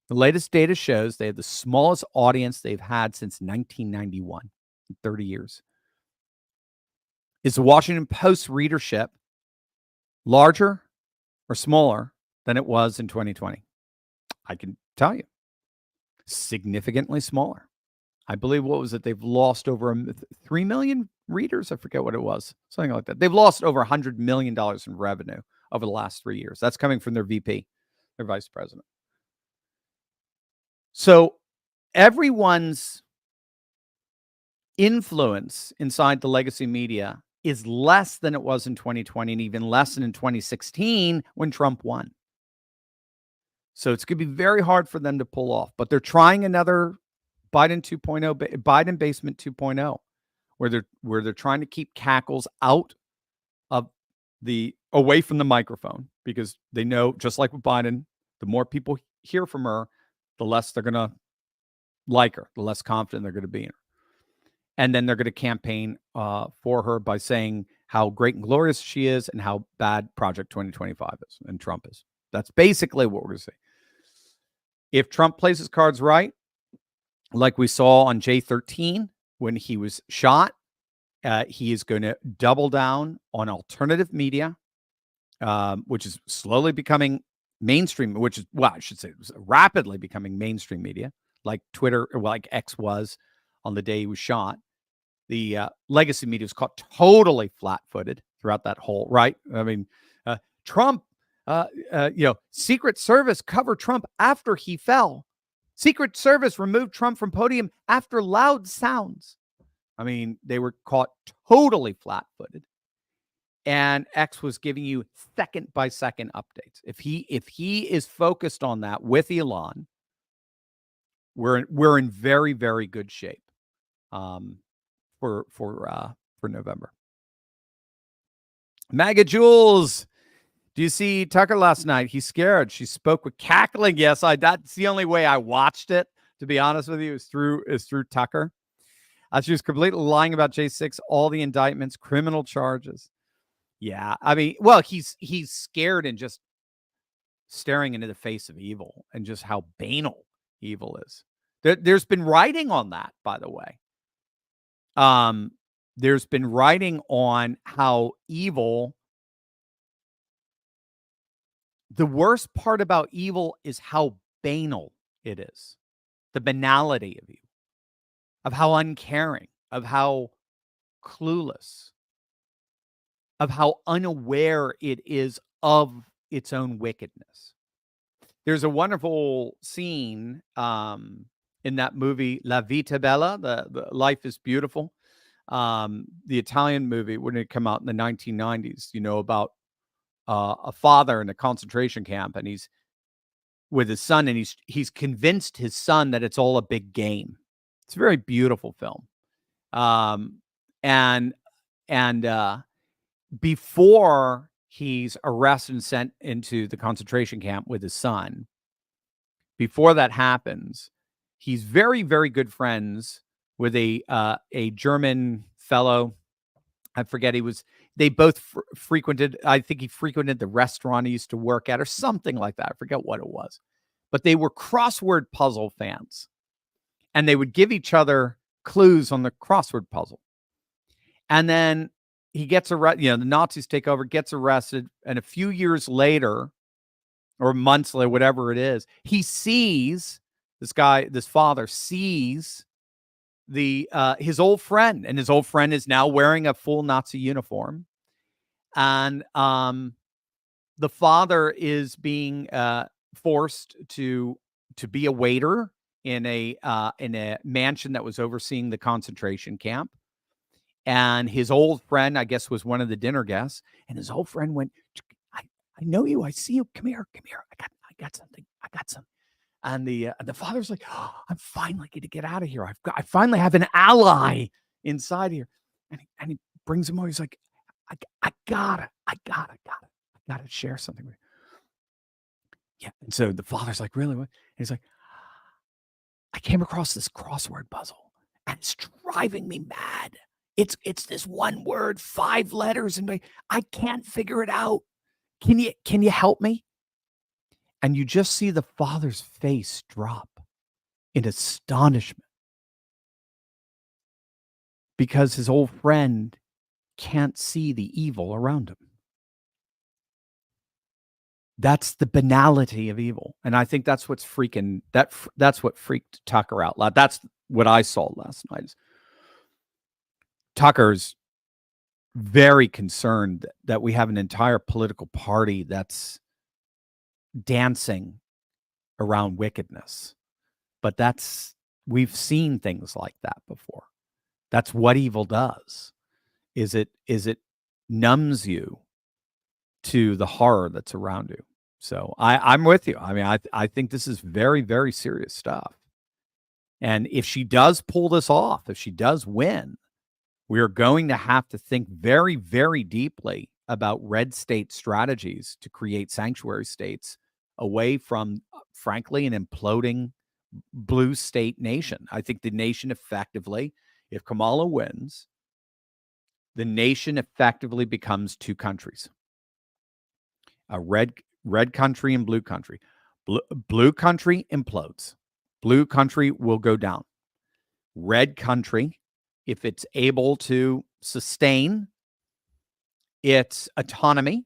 Speaker 13: The latest data shows they have the smallest audience they've had since 1991, 30 years. Is the Washington Post readership larger or smaller than it was in 2020? I can tell you. Significantly smaller. I believe, what was it? They've lost over 3 million readers. I forget what it was. Something like that. They've lost over $100 million in revenue over the last 3 years. That's coming from their VP, their vice president. So everyone's influence inside the legacy media is less than it was in 2020 and even less than in 2016 when Trump won. So it's going to be very hard for them to pull off. But they're trying another Biden 2.0, Biden basement 2.0, where they're trying to keep cackles out of away from the microphone, because they know, just like with Biden, the more people hear from her, the less they're going to like her, the less confident they're going to be in her. And then they're going to campaign for her by saying how great and glorious she is and how bad Project 2025 is and Trump is. That's basically what we're going to say. If Trump plays his cards right, like we saw on J13 when he was shot, he is going to double down on alternative media, which is slowly becoming mainstream, which is, well, I should say, it was rapidly becoming mainstream media, like Twitter, or like X was on the day he was shot. The legacy media was caught totally flat-footed throughout that whole, right? I mean, Trump, Secret Service covered Trump after he fell. Secret Service removed Trump from podium after loud sounds. I mean, they were caught totally flat-footed. And X was giving you second-by-second updates. If he is focused on that with Elon, we're in very, very good shape for November. MAGA Jules, do you see Tucker last night? He's scared. She spoke with cackling. Yes, that's the only way I watched it, to be honest with you, is through Tucker. She was completely lying about J6, all the indictments, criminal charges. Yeah, I mean, well, he's scared and just staring into the face of evil and just how banal evil is. There's been writing on that, by the way. There's been writing on how evil. The worst part about evil is how banal it is. The banality of evil, of how uncaring, of how clueless, of how unaware it is of its own wickedness. There's a wonderful scene in that movie, La Vita Bella, the Life is Beautiful, the Italian movie, when it came out in the 1990s, about a father in a concentration camp, and he's with his son, and he's convinced his son that it's all a big game. It's a very beautiful film. And before he's arrested and sent into the concentration camp with his son, before that happens, he's very, very good friends with a German fellow. I forget, they both frequented, I think he frequented the restaurant he used to work at or something like that. I forget what it was. But they were crossword puzzle fans. And they would give each other clues on the crossword puzzle. And then he gets arrested, the Nazis take over, gets arrested. And a few years later, or months later, whatever it is, he sees, this father sees his old friend, and his old friend is now wearing a full Nazi uniform, and the father is being forced to be a waiter in a mansion that was overseeing the concentration camp. And his old friend, I guess, was one of the dinner guests. And his old friend went, I know you. I see you. Come here. I got something. I got some. And the father's like, oh, I'm finally going to get out of here. I finally have an ally inside here. And he brings him over. He's like, I gotta share something with you. Yeah. And so the father's like, really? What? And he's like, I came across this crossword puzzle and it's driving me mad. It's this one word, 5 letters, and I can't figure it out. Can you help me? And you just see the father's face drop in astonishment because his old friend can't see the evil around him. That's the banality of evil. And I think that's what's that's what freaked Tucker out loud. That's what I saw last night. Tucker's very concerned that we have an entire political party that's dancing around wickedness. But we've seen things like that before. That's what evil does. Is it numbs you to the horror that's around you. So I'm with you. I mean, I think this is very, very serious stuff. And if she does pull this off, if she does win, we are going to have to think very, very deeply about red state strategies to create sanctuary states away from, frankly, an imploding blue state nation. I think the nation effectively, if Kamala wins, the nation effectively becomes 2 countries. A red country and blue country. Blue country implodes. Blue country will go down. Red country, if it's able to sustain its autonomy,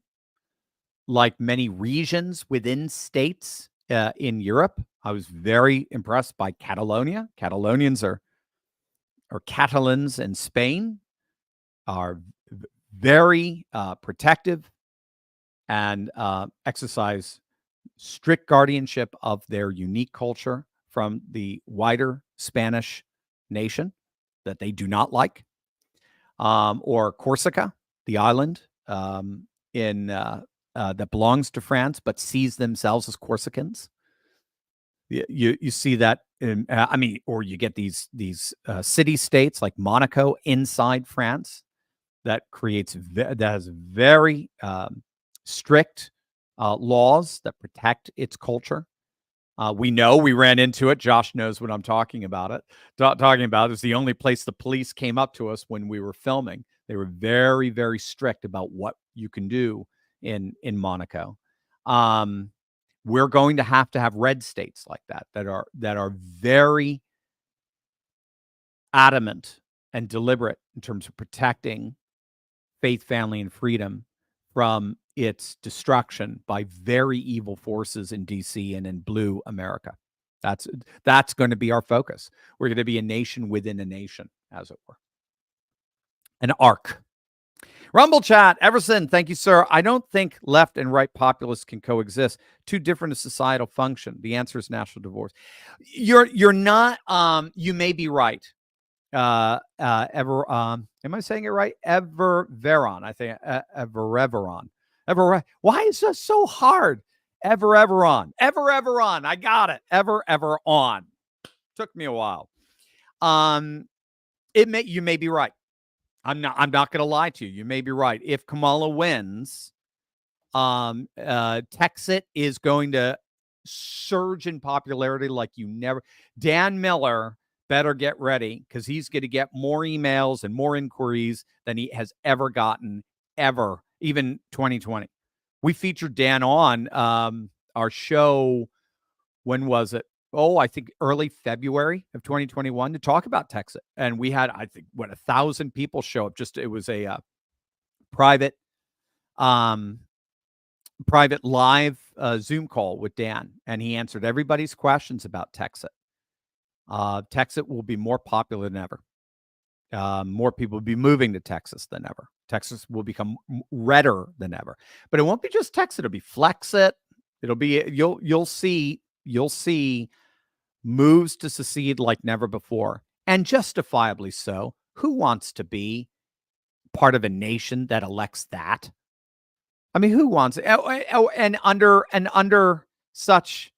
Speaker 13: like many regions within states in Europe. I was very impressed by Catalonia. Catalonians or Catalans in Spain are very protective and exercise strict guardianship of their unique culture from the wider Spanish nation that they do not like. Or Corsica, the island that belongs to France but sees themselves as Corsicans. You see that or you get these city states like Monaco inside France that has very strict laws that protect its culture. We ran into it. Josh knows what I'm talking about. It's the only place the police came up to us when we were filming. They were very, very strict about what you can do in Monaco. We're going to have red states like that are very adamant and deliberate in terms of protecting faith, family, and freedom from its destruction by very evil forces in DC and in blue America. That's going to be our focus. We're going to be a nation within a nation, as it were. An arc. Rumble chat, Everson, thank you, sir. I don't think left and right populists can coexist. Too different a societal function. The answer is national divorce. You're not. You may be right. Am I saying it right? Eververon. I think Evereveron. Why is this so hard? Evereveron. I got it. Ever on. Took me a while. You may be right. I'm not going to lie to you. You may be right. If Kamala wins, Texit is going to surge in popularity like you never. Dan Miller better get ready because he's going to get more emails and more inquiries than he has ever gotten, even 2020. We featured Dan on our show. When was it? I think early February of 2021 to talk about Texas. And we had, 1,000 people show up. It was a private live Zoom call with Dan. And he answered everybody's questions about Texas. Texas will be more popular than ever. More people will be moving to Texas than ever. Texas will become redder than ever. But it won't be just Texas. It'll be Flexit. It'll be you'll see moves to secede like never before, and justifiably so. Who wants to be part of a nation that elects that? I mean, who wants it? And under such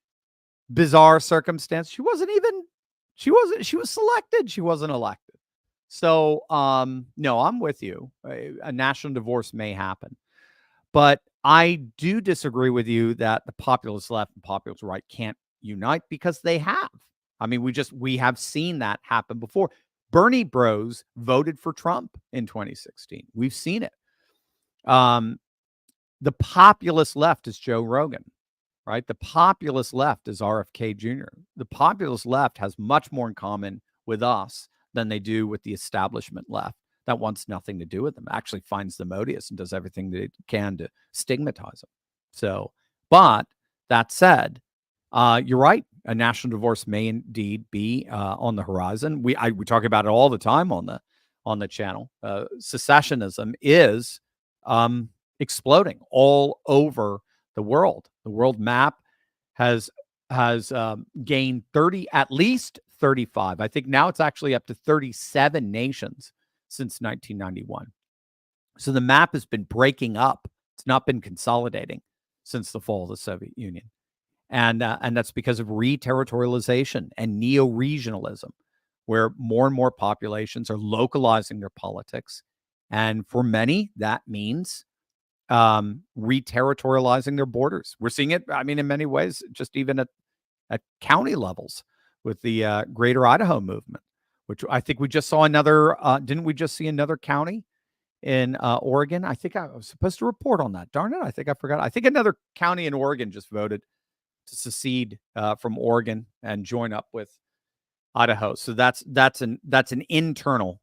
Speaker 13: bizarre circumstance, she was selected. She wasn't elected. So, no, I'm with you. A national divorce may happen, but I do disagree with you that the populist left and populist right can't unite, because they have. I mean, we have seen that happen before. Bernie bros voted for Trump in 2016. We've seen it. The populist left is Joe Rogan, right? The populist left is RFK Jr. The populist left has much more in common with us than they do with the establishment left that wants nothing to do with them, actually finds them odious and does everything that it can to stigmatize them. So, but that said, you're right. A national divorce may indeed be on the horizon. We talk about it all the time on the channel. Secessionism is exploding all over the world. The world map has gained at least 35. I think now it's actually up to 37 nations since 1991. So the map has been breaking up. It's not been consolidating since the fall of the Soviet Union. And that's because of re-territorialization and neo-regionalism, where more and more populations are localizing their politics. And for many, that means re-territorializing their borders. We're seeing it, I mean, in many ways, just even at county levels with the Greater Idaho movement, which I think we just saw another, didn't we just see another county in Oregon? I think I was supposed to report on that. Darn it, I think I forgot. I think another county in Oregon just voted to secede from Oregon and join up with Idaho. So that's an internal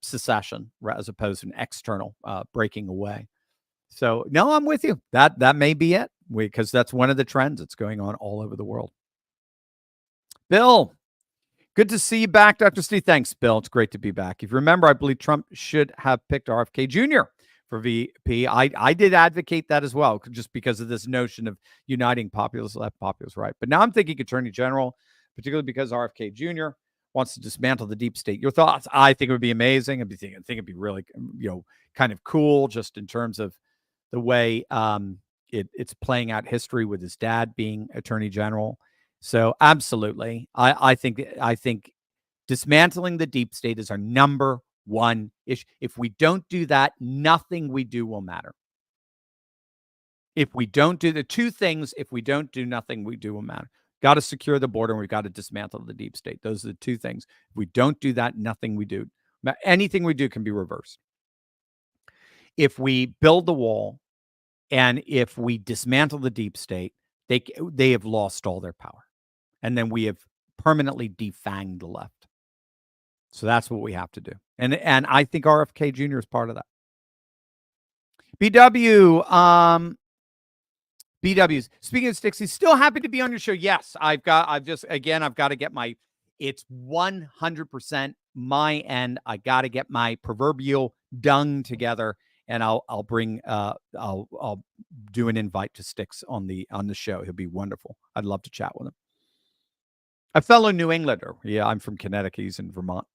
Speaker 13: secession as opposed to an external breaking away. So no, I'm with you. That may be it, because that's one of the trends that's going on all over the world. Bill, good to see you back, Dr. Steve. Thanks, Bill. It's great to be back. If you remember, I believe Trump should have picked RFK Jr. for VP. I did advocate that as well, just because of this notion of uniting populist left, populist right. But now I'm thinking Attorney General, particularly because RFK Jr. wants to dismantle the deep state. Your thoughts? I think it would be amazing. I think it'd be really, kind of cool, just in terms of the way it's playing out history with his dad being Attorney General. So absolutely, I think dismantling the deep state is our number one issue. If we don't do that, nothing we do will matter. If we don't do the two things, if we don't do nothing we do will matter. Got to secure the border, and we've got to dismantle the deep state. Those are the two things. If we don't do that, nothing we do, anything we do can be reversed. If we build the wall and if we dismantle the deep state, they have lost all their power. And then we have permanently defanged the left. So that's what we have to do. And I think RFK Jr. is part of that. BWs. Speaking of sticks, he's still happy to be on your show. Yes, I've got to get it's 100% my end. I got to get my proverbial dung together, and I'll do an invite to Sticks on the show. He'll be wonderful. I'd love to chat with him. A fellow New Englander. Yeah, I'm from Connecticut. He's in Vermont.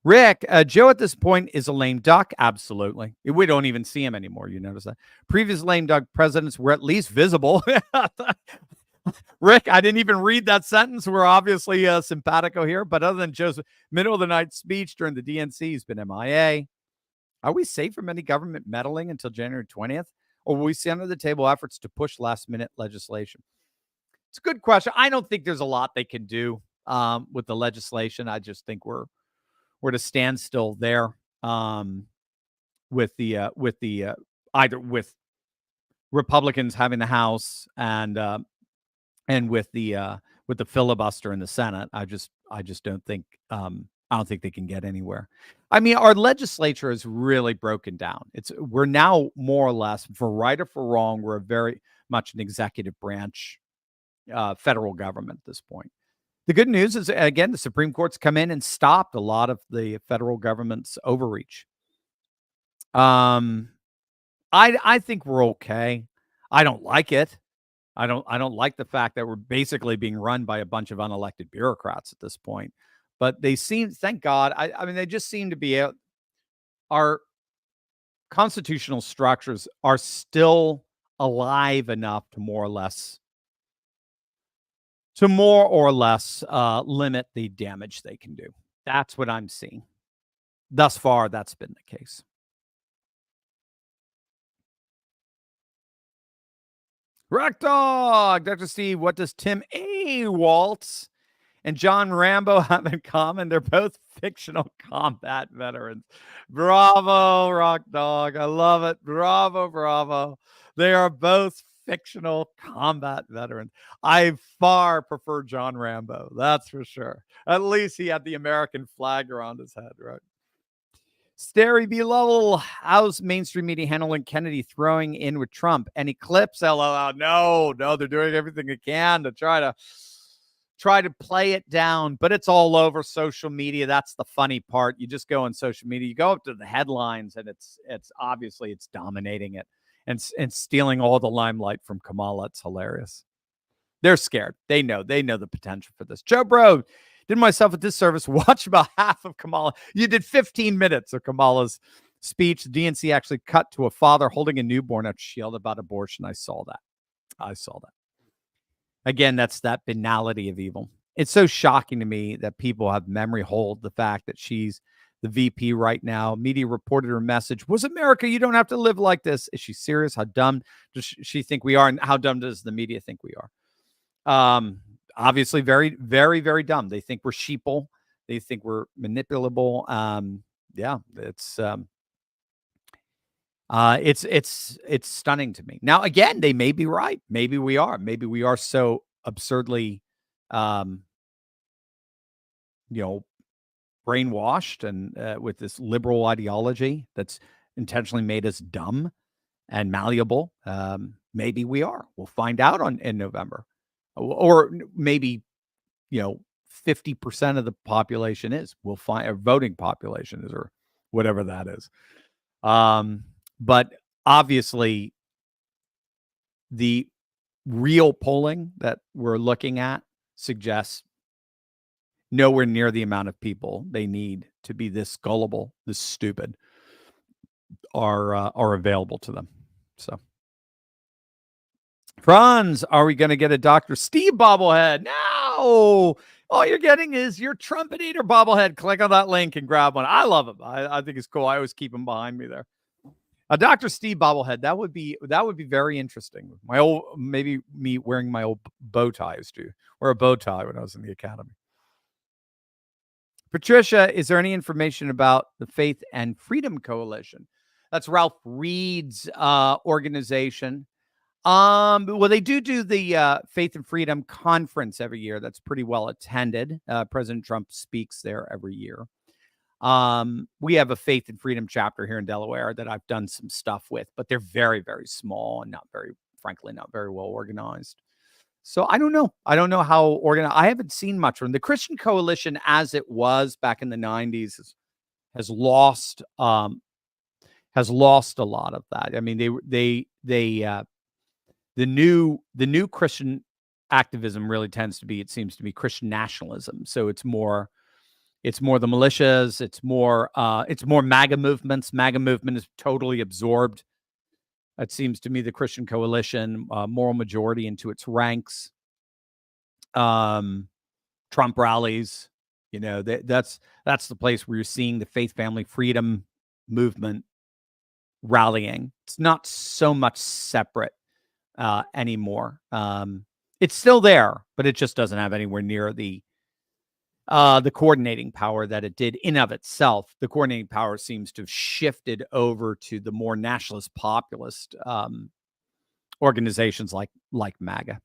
Speaker 13: Rick, Joe at this point is a lame duck. Absolutely. We don't even see him anymore. You notice that? Previous lame duck presidents were at least visible. Rick, I didn't even read that sentence. We're obviously simpatico here, but other than Joe's middle of the night speech during the DNC, he's been MIA. Are we safe from any government meddling until January 20th? Or will we see under the table efforts to push last minute legislation? It's a good question. I don't think there's a lot they can do with the legislation. I just think we're at a standstill there with either with Republicans having the House and with the filibuster in the Senate. I just don't think I don't think they can get anywhere. I mean, our legislature is really broken down. We're now more or less, for right or for wrong, we're very much an executive branch federal government at this point. The good news is, again, the Supreme Court's come in and stopped a lot of the federal government's overreach. I think we're okay. I don't like it. I don't like the fact that we're basically being run by a bunch of unelected bureaucrats at this point. But they seem, thank God, I mean, they just seem to be our constitutional structures are still alive enough to more or less limit the damage they can do. That's what I'm seeing. Thus far, that's been the case. Rock Dog, Dr. Steve, what does Tim A. Waltz and John Rambo have in common? They're both fictional combat veterans. Bravo, Rock Dog. I love it. Bravo, bravo. They are both fictional combat veterans. I far prefer John Rambo. That's for sure. At least he had the American flag around his head, right? Starry B. Lovell, how's mainstream media handling Kennedy throwing in with Trump? Any clips? LOL. No, they're doing everything they can to try to play it down, but it's all over social media. That's the funny part. You just go on social media, you go up to the headlines, and it's obviously it's dominating it and stealing all the limelight from Kamala. It's hilarious. They're scared. They know the potential for this. Joe Bro, did myself a disservice. Watch about half of Kamala. You did 15 minutes of Kamala's speech. The DNC actually cut to a father holding a newborn after she yelled about abortion. I saw that. Again, that's that banality of evil. It's so shocking to me that people have memory hold the fact that she's the VP right now. Media reported her message was, America, you don't have to live like this. Is she serious? How dumb does she think we are? And how dumb does the media think we are? Obviously very, very, very dumb. They think we're sheeple. They think we're manipulable. It's stunning to me. Now, again, they may be right. Maybe we are. Maybe we are so absurdly, brainwashed and with this liberal ideology that's intentionally made us dumb and malleable. Maybe we are. We'll find out in November. Or maybe, 50% of the population is. We'll find a voting population is, or whatever that is. But obviously, the real polling that we're looking at suggests nowhere near the amount of people they need to be this gullible, this stupid, are available to them. So. Franz, are we going to get a Dr. Steve bobblehead? No. All you're getting is your Trumpinator bobblehead. Click on that link and grab one. I love him. I think it's cool. I always keep him behind me there. A Dr. Steve bobblehead. That would be very interesting. Maybe me wearing my old bow tie. I used to wear a bow tie when I was in the academy. Patricia, is there any information about the Faith and Freedom Coalition? That's Ralph Reed's organization. Well, they do the Faith and Freedom Conference every year. That's pretty well attended. President Trump speaks there every year. We have a Faith and Freedom chapter here in Delaware that I've done some stuff with, but they're very, very small and not very well organized. So I don't know. I don't know how organized. I haven't seen much from the Christian Coalition as it was back in the 90s. Has lost a lot of that. I mean, the new Christian activism really tends to be, it seems to be, Christian nationalism. So it's more the militias. It's more MAGA movements. MAGA movement is totally absorbed. It seems to me the Christian Coalition, moral majority into its ranks. Trump rallies, that's the place where you're seeing the faith, family, freedom movement rallying. It's not so much separate anymore. It's still there, but it just doesn't have anywhere near the coordinating power that it did in of itself. The coordinating power seems to have shifted over to the more nationalist populist organizations like MAGA.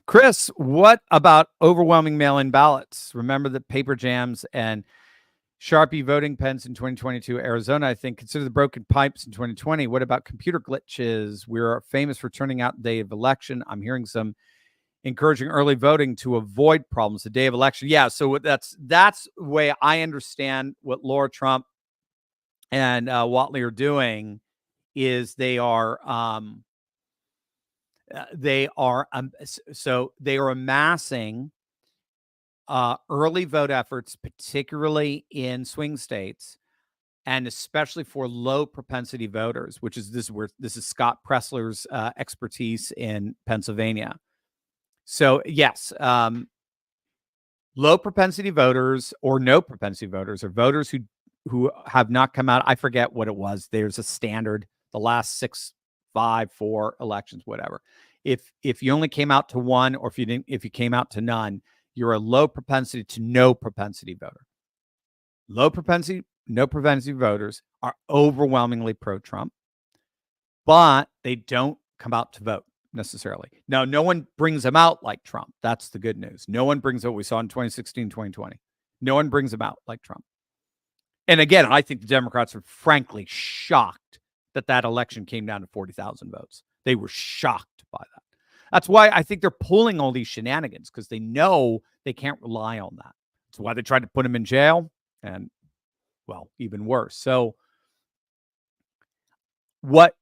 Speaker 13: Chris, what about overwhelming mail-in ballots? Remember the paper jams and Sharpie voting pens in 2022. Arizona, I think, consider the broken pipes in 2020. What about computer glitches? We're famous for turning out the day of election. I'm hearing some encouraging early voting to avoid problems the day of election. Yeah, so that's the way I understand what Laura Trump and Whatley are doing is they are amassing early vote efforts, particularly in swing states, and especially for low propensity voters, which is this is Scott Pressler's expertise in Pennsylvania. So yes, low propensity voters or no propensity voters, or voters who have not come out. I forget what it was. There's a standard, the last 6, 5, 4 elections, whatever. If you only came out to one, or if you came out to none, you're a low propensity to no propensity voter. Low propensity, no propensity voters are overwhelmingly pro-Trump, but they don't come out to vote necessarily. Now, no one brings them out like Trump. That's the good news. No one brings what we saw in 2016, 2020. No one brings them out like Trump. And again, I think the Democrats are frankly shocked that election came down to 40,000 votes. They were shocked by that. That's why I think they're pulling all these shenanigans, because they know they can't rely on that. That's why they tried to put him in jail, and, well, even worse. So what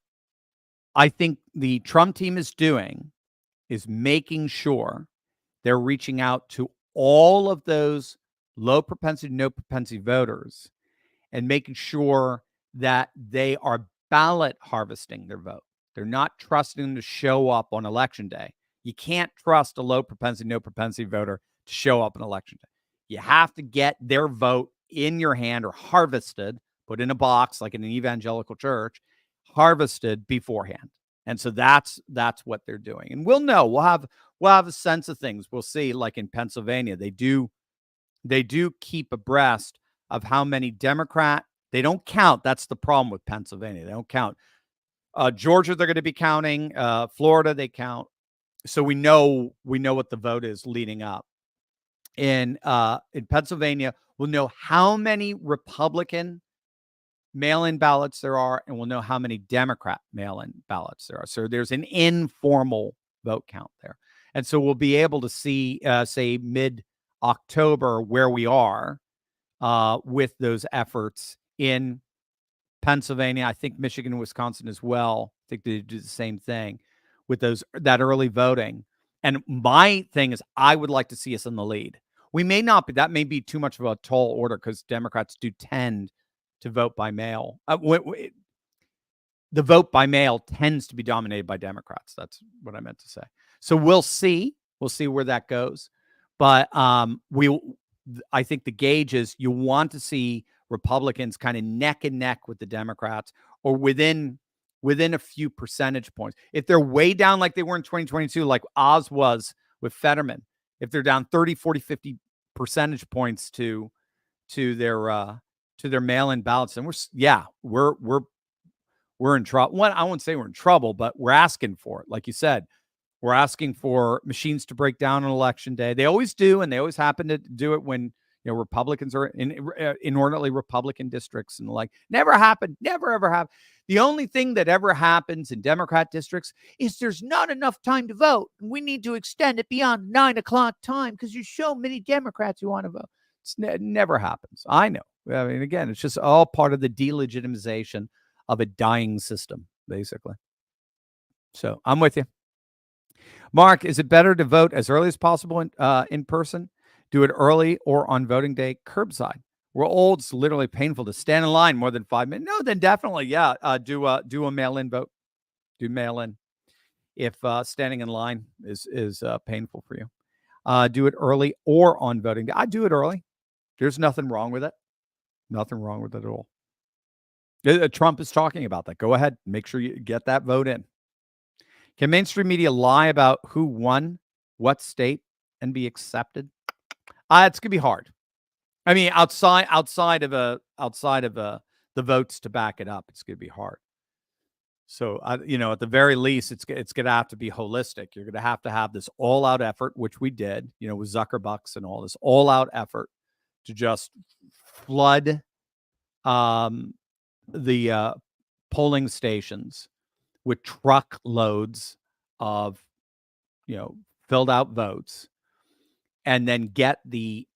Speaker 13: I think the Trump team is doing is making sure they're reaching out to all of those low propensity, no propensity voters, and making sure that they are ballot harvesting their vote. They're not trusting them to show up on election day. You can't trust a low propensity, no propensity voter to show up on election day. You have to get their vote in your hand, or harvested, put in a box like in an evangelical church, harvested beforehand. And so that's what they're doing. And we'll know. We'll have a sense of things. We'll see, like in Pennsylvania, they do keep abreast of how many Democrat. They don't count. That's the problem with Pennsylvania. They don't count. Georgia, they're going to be counting. Florida, they count. So we know what the vote is leading up. In Pennsylvania, we'll know how many Republican mail-in ballots there are, and we'll know how many Democrat mail-in ballots there are. So there's an informal vote count there. And so we'll be able to see, say, mid-October, where we are with those efforts in Pennsylvania. I think Michigan and Wisconsin as well. I think they do the same thing with that early voting. And my thing is, I would like to see us in the lead. We may not be. That may be too much of a tall order, because Democrats do tend to vote by mail. The vote by mail tends to be dominated by Democrats. That's what I meant to say. So we'll see. We'll see where that goes. But I think the gauge is, you want to see Republicans kind of neck and neck with the Democrats, or within a few percentage points. If they're way down like they were in 2022, like Oz was with Fetterman, if they're down 30, 40, 50 percentage points to their mail-in ballots, then we're in trouble. Well, I won't say we're in trouble, but we're asking for it. Like you said, we're asking for machines to break down on election day. They always do, and they always happen to do it when Republicans are in inordinately Republican districts, and like, never happened, never ever happened. The only thing that ever happens in Democrat districts is there's not enough time to vote. We need to extend it beyond 9 o'clock time because there's so many Democrats who want to vote. It never happens. I know. I mean, again, it's just all part of the delegitimization of a dying system, basically. So I'm with you. Mark, is it better to vote as early as possible in person? Do it early, or on voting day, curbside? We're old. It's literally painful to stand in line more than 5 minutes. No, then definitely, yeah. Do a mail-in vote. Do mail-in if standing in line is painful for you. Do it early or on voting day. I do it early. There's nothing wrong with it. Nothing wrong with it at all. Trump is talking about that. Go ahead. Make sure you get that vote in. Can mainstream media lie about who won what state and be accepted? It's gonna be hard. I mean, outside of the votes to back it up, it's gonna be hard. So, at the very least, it's gonna have to be holistic. You're gonna have to have this all-out effort, which we did, with Zuckerbucks and all this all-out effort to just flood the polling stations with truckloads of filled out votes, and then get the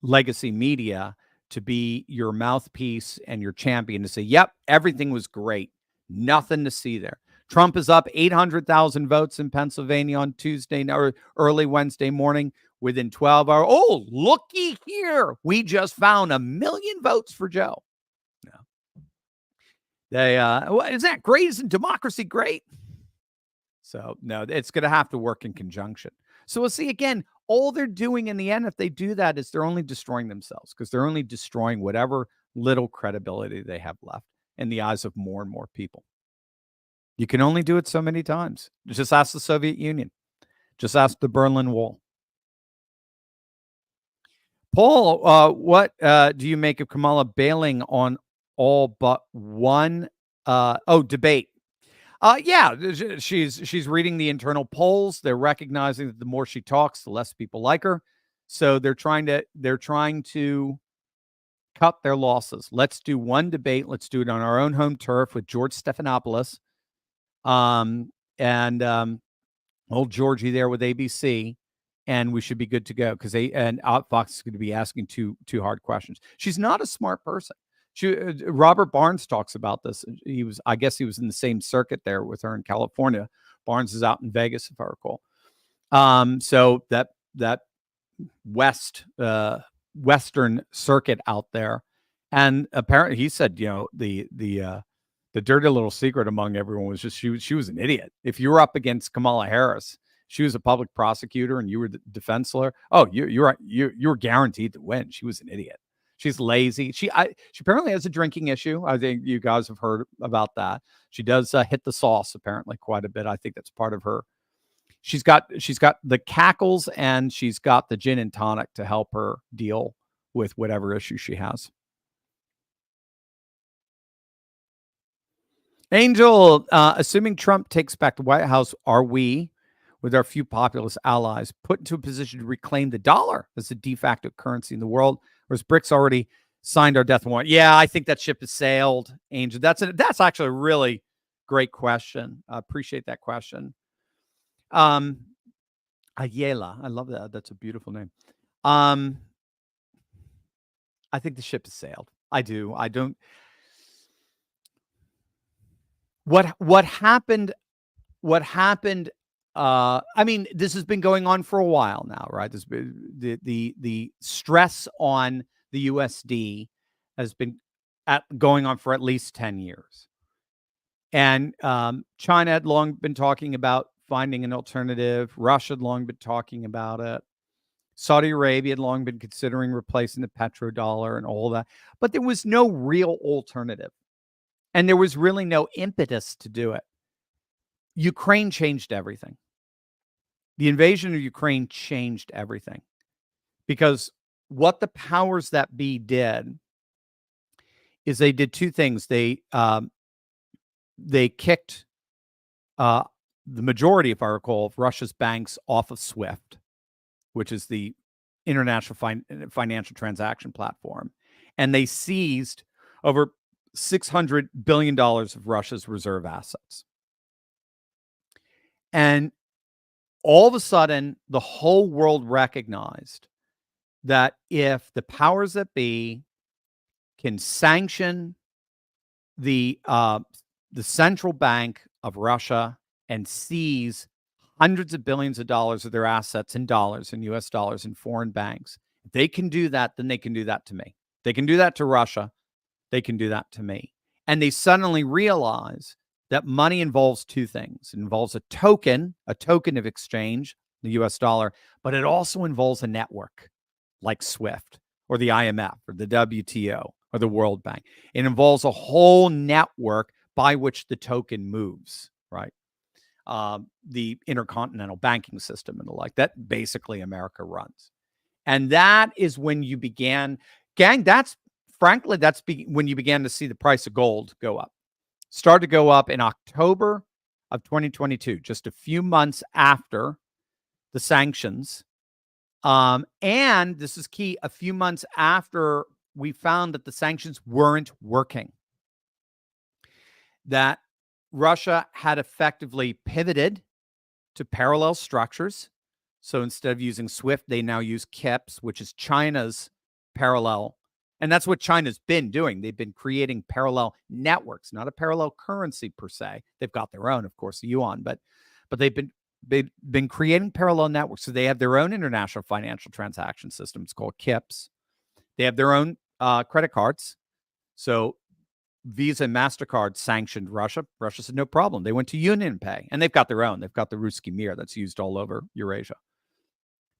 Speaker 13: legacy media to be your mouthpiece and your champion to say, yep, everything was great. Nothing to see there. Trump is up 800,000 votes in Pennsylvania on Tuesday or early Wednesday morning within 12 hours. Oh, looky here. We just found 1 million votes for Joe. No. Isn't that great? Isn't democracy great? So, no, it's going to have to work in conjunction. So we'll see again. All they're doing in the end, if they do that, is they're only destroying themselves because they're only destroying whatever little credibility they have left in the eyes of more and more people. You can only do it so many times. Just ask the Soviet Union. Just ask the Berlin Wall. Paul, what do you make of Kamala bailing on all but one debate? Yeah, she's reading the internal polls. They're recognizing that the more she talks, the less people like her. So they're trying to cut their losses. Let's do one debate. Let's do it on our own home turf with George Stephanopoulos, and old Georgie there with ABC, and we should be good to go because Fox is going to be asking too hard questions. She's not a smart person. Robert Barnes talks about this. I guess he was in the same circuit there with her in California. Barnes is out in Vegas, if I recall. So that Western circuit out there, and apparently he said, the dirty little secret among everyone was just she was an idiot. If you were up against Kamala Harris, she was a public prosecutor, and you were the defense lawyer. Oh, you were guaranteed to win. She was an idiot. She's lazy. She apparently has a drinking issue. I think you guys have heard about that. She does hit the sauce apparently quite a bit. I think that's part of her. She's got the cackles, and she's got the gin and tonic to help her deal with whatever issue she has. Angel, assuming Trump takes back the White House, are we, with our few populist allies, put into a position to reclaim the dollar as the de facto currency in the world? Or has BRICS already signed our death warrant? Yeah, I think that ship has sailed, Angel. That's actually a really great question. I appreciate that question. Ayala, I love that. That's a beautiful name. I think the ship has sailed. I do. I don't. What happened? I mean, this has been going on for a while now, right? This the stress on the USD has been going on for at least 10 years. And China had long been talking about finding an alternative. Russia had long been talking about it. Saudi Arabia had long been considering replacing the petrodollar and all that. But there was no real alternative. And there was really no impetus to do it. Ukraine changed everything. The invasion of Ukraine changed everything. Because what the powers that be did is they did two things. They kicked the majority, if I recall, of Russia's banks off of SWIFT, which is the international financial transaction platform. And they seized over $600 billion of Russia's reserve assets. And all of a sudden, the whole world recognized that if the powers that be can sanction the central bank of Russia and seize hundreds of billions of dollars of their assets in dollars, in US dollars, in foreign banks, if they can do that, then they can do that to me. They can do that to Russia. They can do that to me. And they suddenly realize that money involves two things. It involves a token of exchange, the US dollar, but it also involves a network like SWIFT or the IMF or the WTO or the World Bank. It involves a whole network by which the token moves, right? The intercontinental banking system and the like, that basically America runs. And that is when you began, gang, when you began to see the price of gold go up. Started to go up in October of 2022, just a few months after the sanctions. And this is key, a few months after we found that the sanctions weren't working. That Russia had effectively pivoted to parallel structures. So instead of using SWIFT, they now use KIPS, which is China's parallel And that's what China's been doing. They've been creating parallel networks, not a parallel currency per se. They've got their own, of course, the yuan, but they've been creating parallel networks. So they have their own international financial transaction system. It's called KIPS. They have their own credit cards. So Visa and MasterCard sanctioned Russia. Russia said, no problem. They went to UnionPay, and they've got their own. They've got the Ruski Mir that's used all over Eurasia.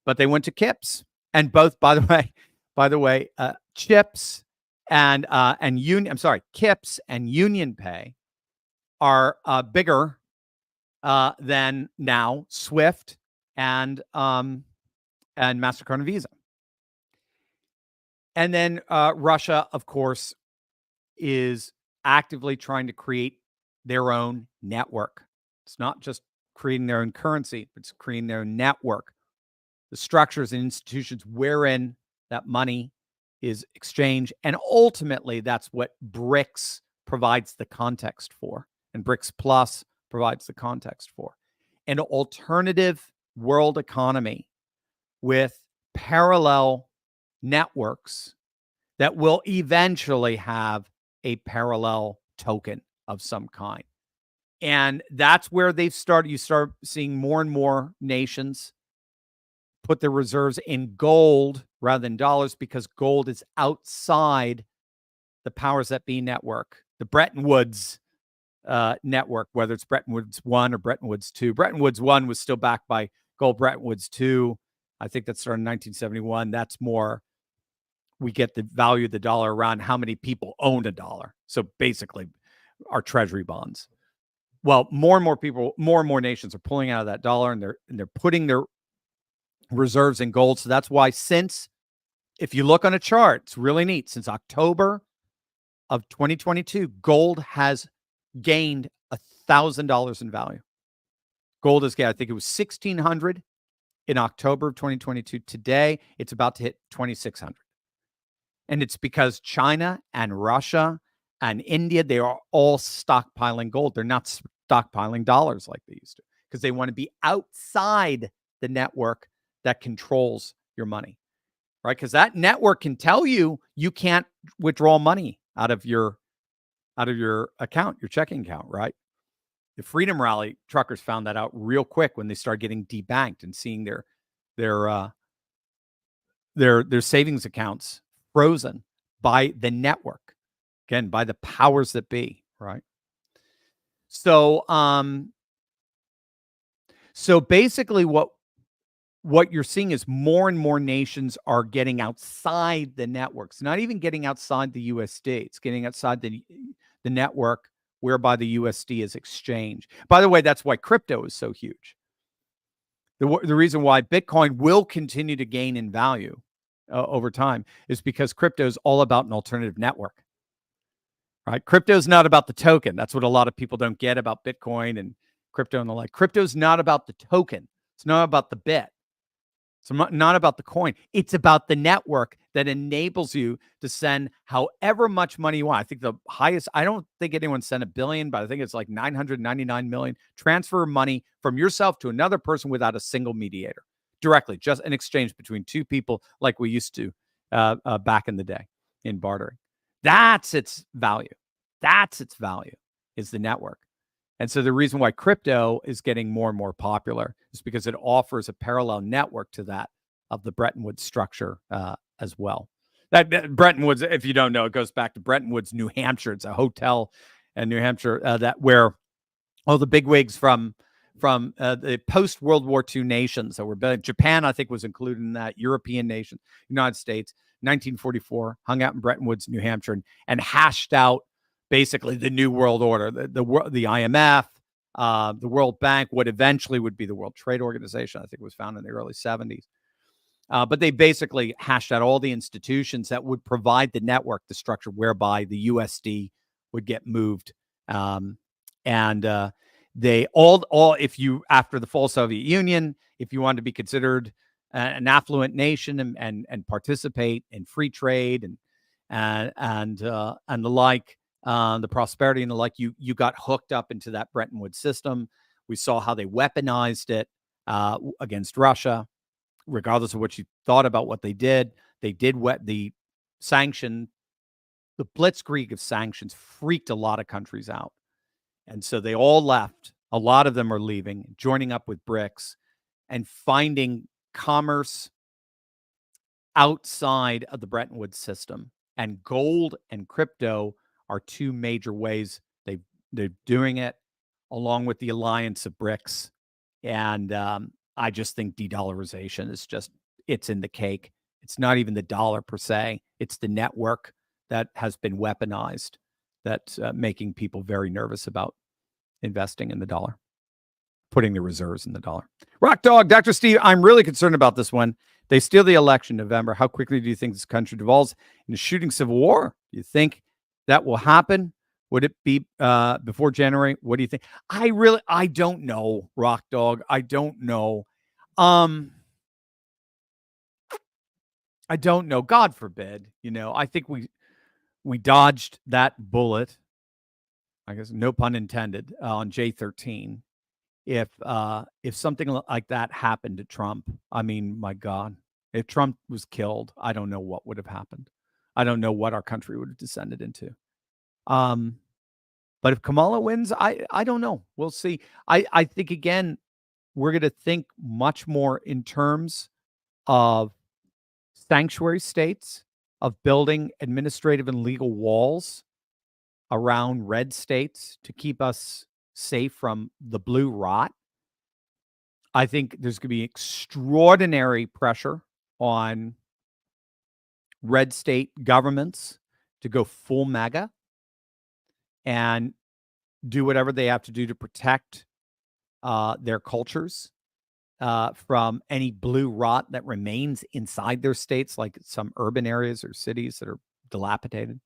Speaker 13: But they went to KIPS. And both, by the way, KIPS and UnionPay are bigger than now SWIFT and MasterCard and Visa. And then Russia, of course, is actively trying to create their own network. It's not just creating their own currency, it's creating their own network. The structures and institutions wherein that money is exchanged. And ultimately, that's what BRICS provides the context for. And BRICS Plus provides the context for. An alternative world economy with parallel networks that will eventually have a parallel token of some kind. And that's where you start seeing more and more nations put their reserves in gold rather than dollars, because gold is outside the powers that be network, the Bretton Woods network, whether it's Bretton Woods 1 or Bretton Woods 2. Bretton Woods 1 was still backed by gold. Bretton Woods 2, I think that started in 1971. That's more, we get the value of the dollar around how many people own a dollar. So basically our treasury bonds. Well, more and more people, more and more nations are pulling out of that dollar, and they're putting their reserves in gold. So that's why, since, if you look on a chart, it's really neat. Since October of 2022, gold has gained $1,000 in value. Gold has gained, I think it was 1,600 in October of 2022. Today, it's about to hit 2,600. And it's because China and Russia and India, they are all stockpiling gold. They're not stockpiling dollars like they used to, because they want to be outside the network that controls your money, right? Because that network can tell you can't withdraw money out of your account, your checking account, right? The Freedom Rally truckers found that out real quick when they started getting debanked and seeing their savings accounts frozen by the network, again, by the powers that be, right? So basically what you're seeing is more and more nations are getting outside the networks, not even getting outside the USD. It's getting outside the network whereby the USD is exchanged. By the way, that's why crypto is so huge. The reason why Bitcoin will continue to gain in value over time is because crypto is all about an alternative network, right? Crypto is not about the token. That's what a lot of people don't get about Bitcoin and crypto and the like. Crypto is not about the token. It's not about the bit. It's not about the coin. It's about the network that enables you to send however much money you want. I think the highest, I don't think anyone sent $1 billion, but I think it's like 999 million. Transfer money from yourself to another person without a single mediator, directly, just an exchange between two people like we used to back in the day in bartering. That's its value. That's its value, is the network. And so the reason why crypto is getting more and more popular is because it offers a parallel network to that of the Bretton Woods structure as well. That Bretton Woods, if you don't know, it goes back to Bretton Woods, New Hampshire. It's a hotel in New Hampshire that where all the bigwigs from the post-World War II nations that were built. Japan, I think, was included in that. European nations, United States, 1944, hung out in Bretton Woods, New Hampshire, and hashed out basically the new world order, the IMF, the World Bank, what eventually would be the World Trade Organization. I think it was founded in the early 70s. But they basically hashed out all the institutions that would provide the network, the structure whereby the USD would get moved. They all, if you, after the fall of the Soviet Union, if you wanted to be considered an affluent nation and participate in free trade and the like, the prosperity and the like, you got hooked up into that Bretton Woods system. We saw how they weaponized it against Russia, regardless of what you thought about what they did. They did the the blitzkrieg of sanctions freaked a lot of countries out. And so they all left. A lot of them are leaving, joining up with BRICS and finding commerce outside of the Bretton Woods system. And gold and crypto are two major ways they're doing it, along with the alliance of BRICS. And I just think de-dollarization is it's in the cake. It's not even the dollar per se. It's the network that has been weaponized that's making people very nervous about investing in the dollar, putting the reserves in the dollar. Rock Dog, Dr. Steve, I'm really concerned about this one. They steal the election in November. How quickly do you think this country devolves into a shooting civil war? Do you think that will happen? Would it be before January? What do you think? I don't know, Rock Dog. I don't know. I don't know. God forbid. I think we dodged that bullet. I guess no pun intended on J13. If something like that happened to Trump, I mean, my God, if Trump was killed, I don't know what would have happened. I don't know what our country would have descended into. But if Kamala wins, I don't know. We'll see. I think, again, we're going to think much more in terms of sanctuary states, of building administrative and legal walls around red states to keep us safe from the blue rot. I think there's going to be extraordinary pressure on red state governments to go full MAGA and do whatever they have to do to protect their cultures from any blue rot that remains inside their states, like some urban areas or cities that are dilapidated.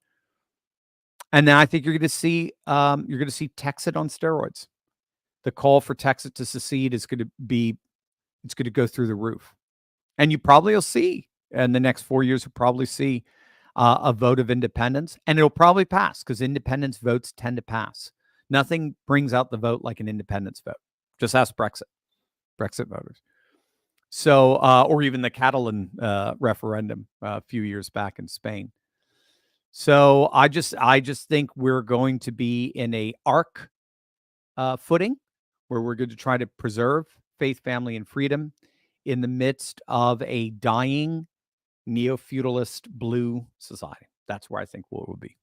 Speaker 13: And then I think you're going to see Texas on steroids. The call for Texas to secede is going to go through the roof. And you probably will see in the next 4 years, you'll probably see a vote of independence, and it'll probably pass because independence votes tend to pass. Nothing brings out the vote like an independence vote. Just ask Brexit voters. So, or even the Catalan referendum a few years back in Spain. So I just think we're going to be in a arc footing where we're going to try to preserve faith, family, and freedom in the midst of a dying neo-feudalist blue society. That's where I think we'll be.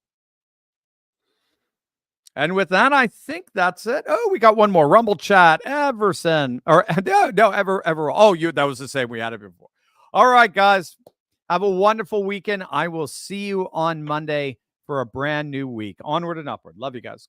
Speaker 13: And with that, I think that's it. Oh, we got one more. Rumble chat. Everson. Or no, ever. Oh, that was the same. We had it before. All right, guys. Have a wonderful weekend. I will see you on Monday for a brand new week. Onward and upward. Love you guys.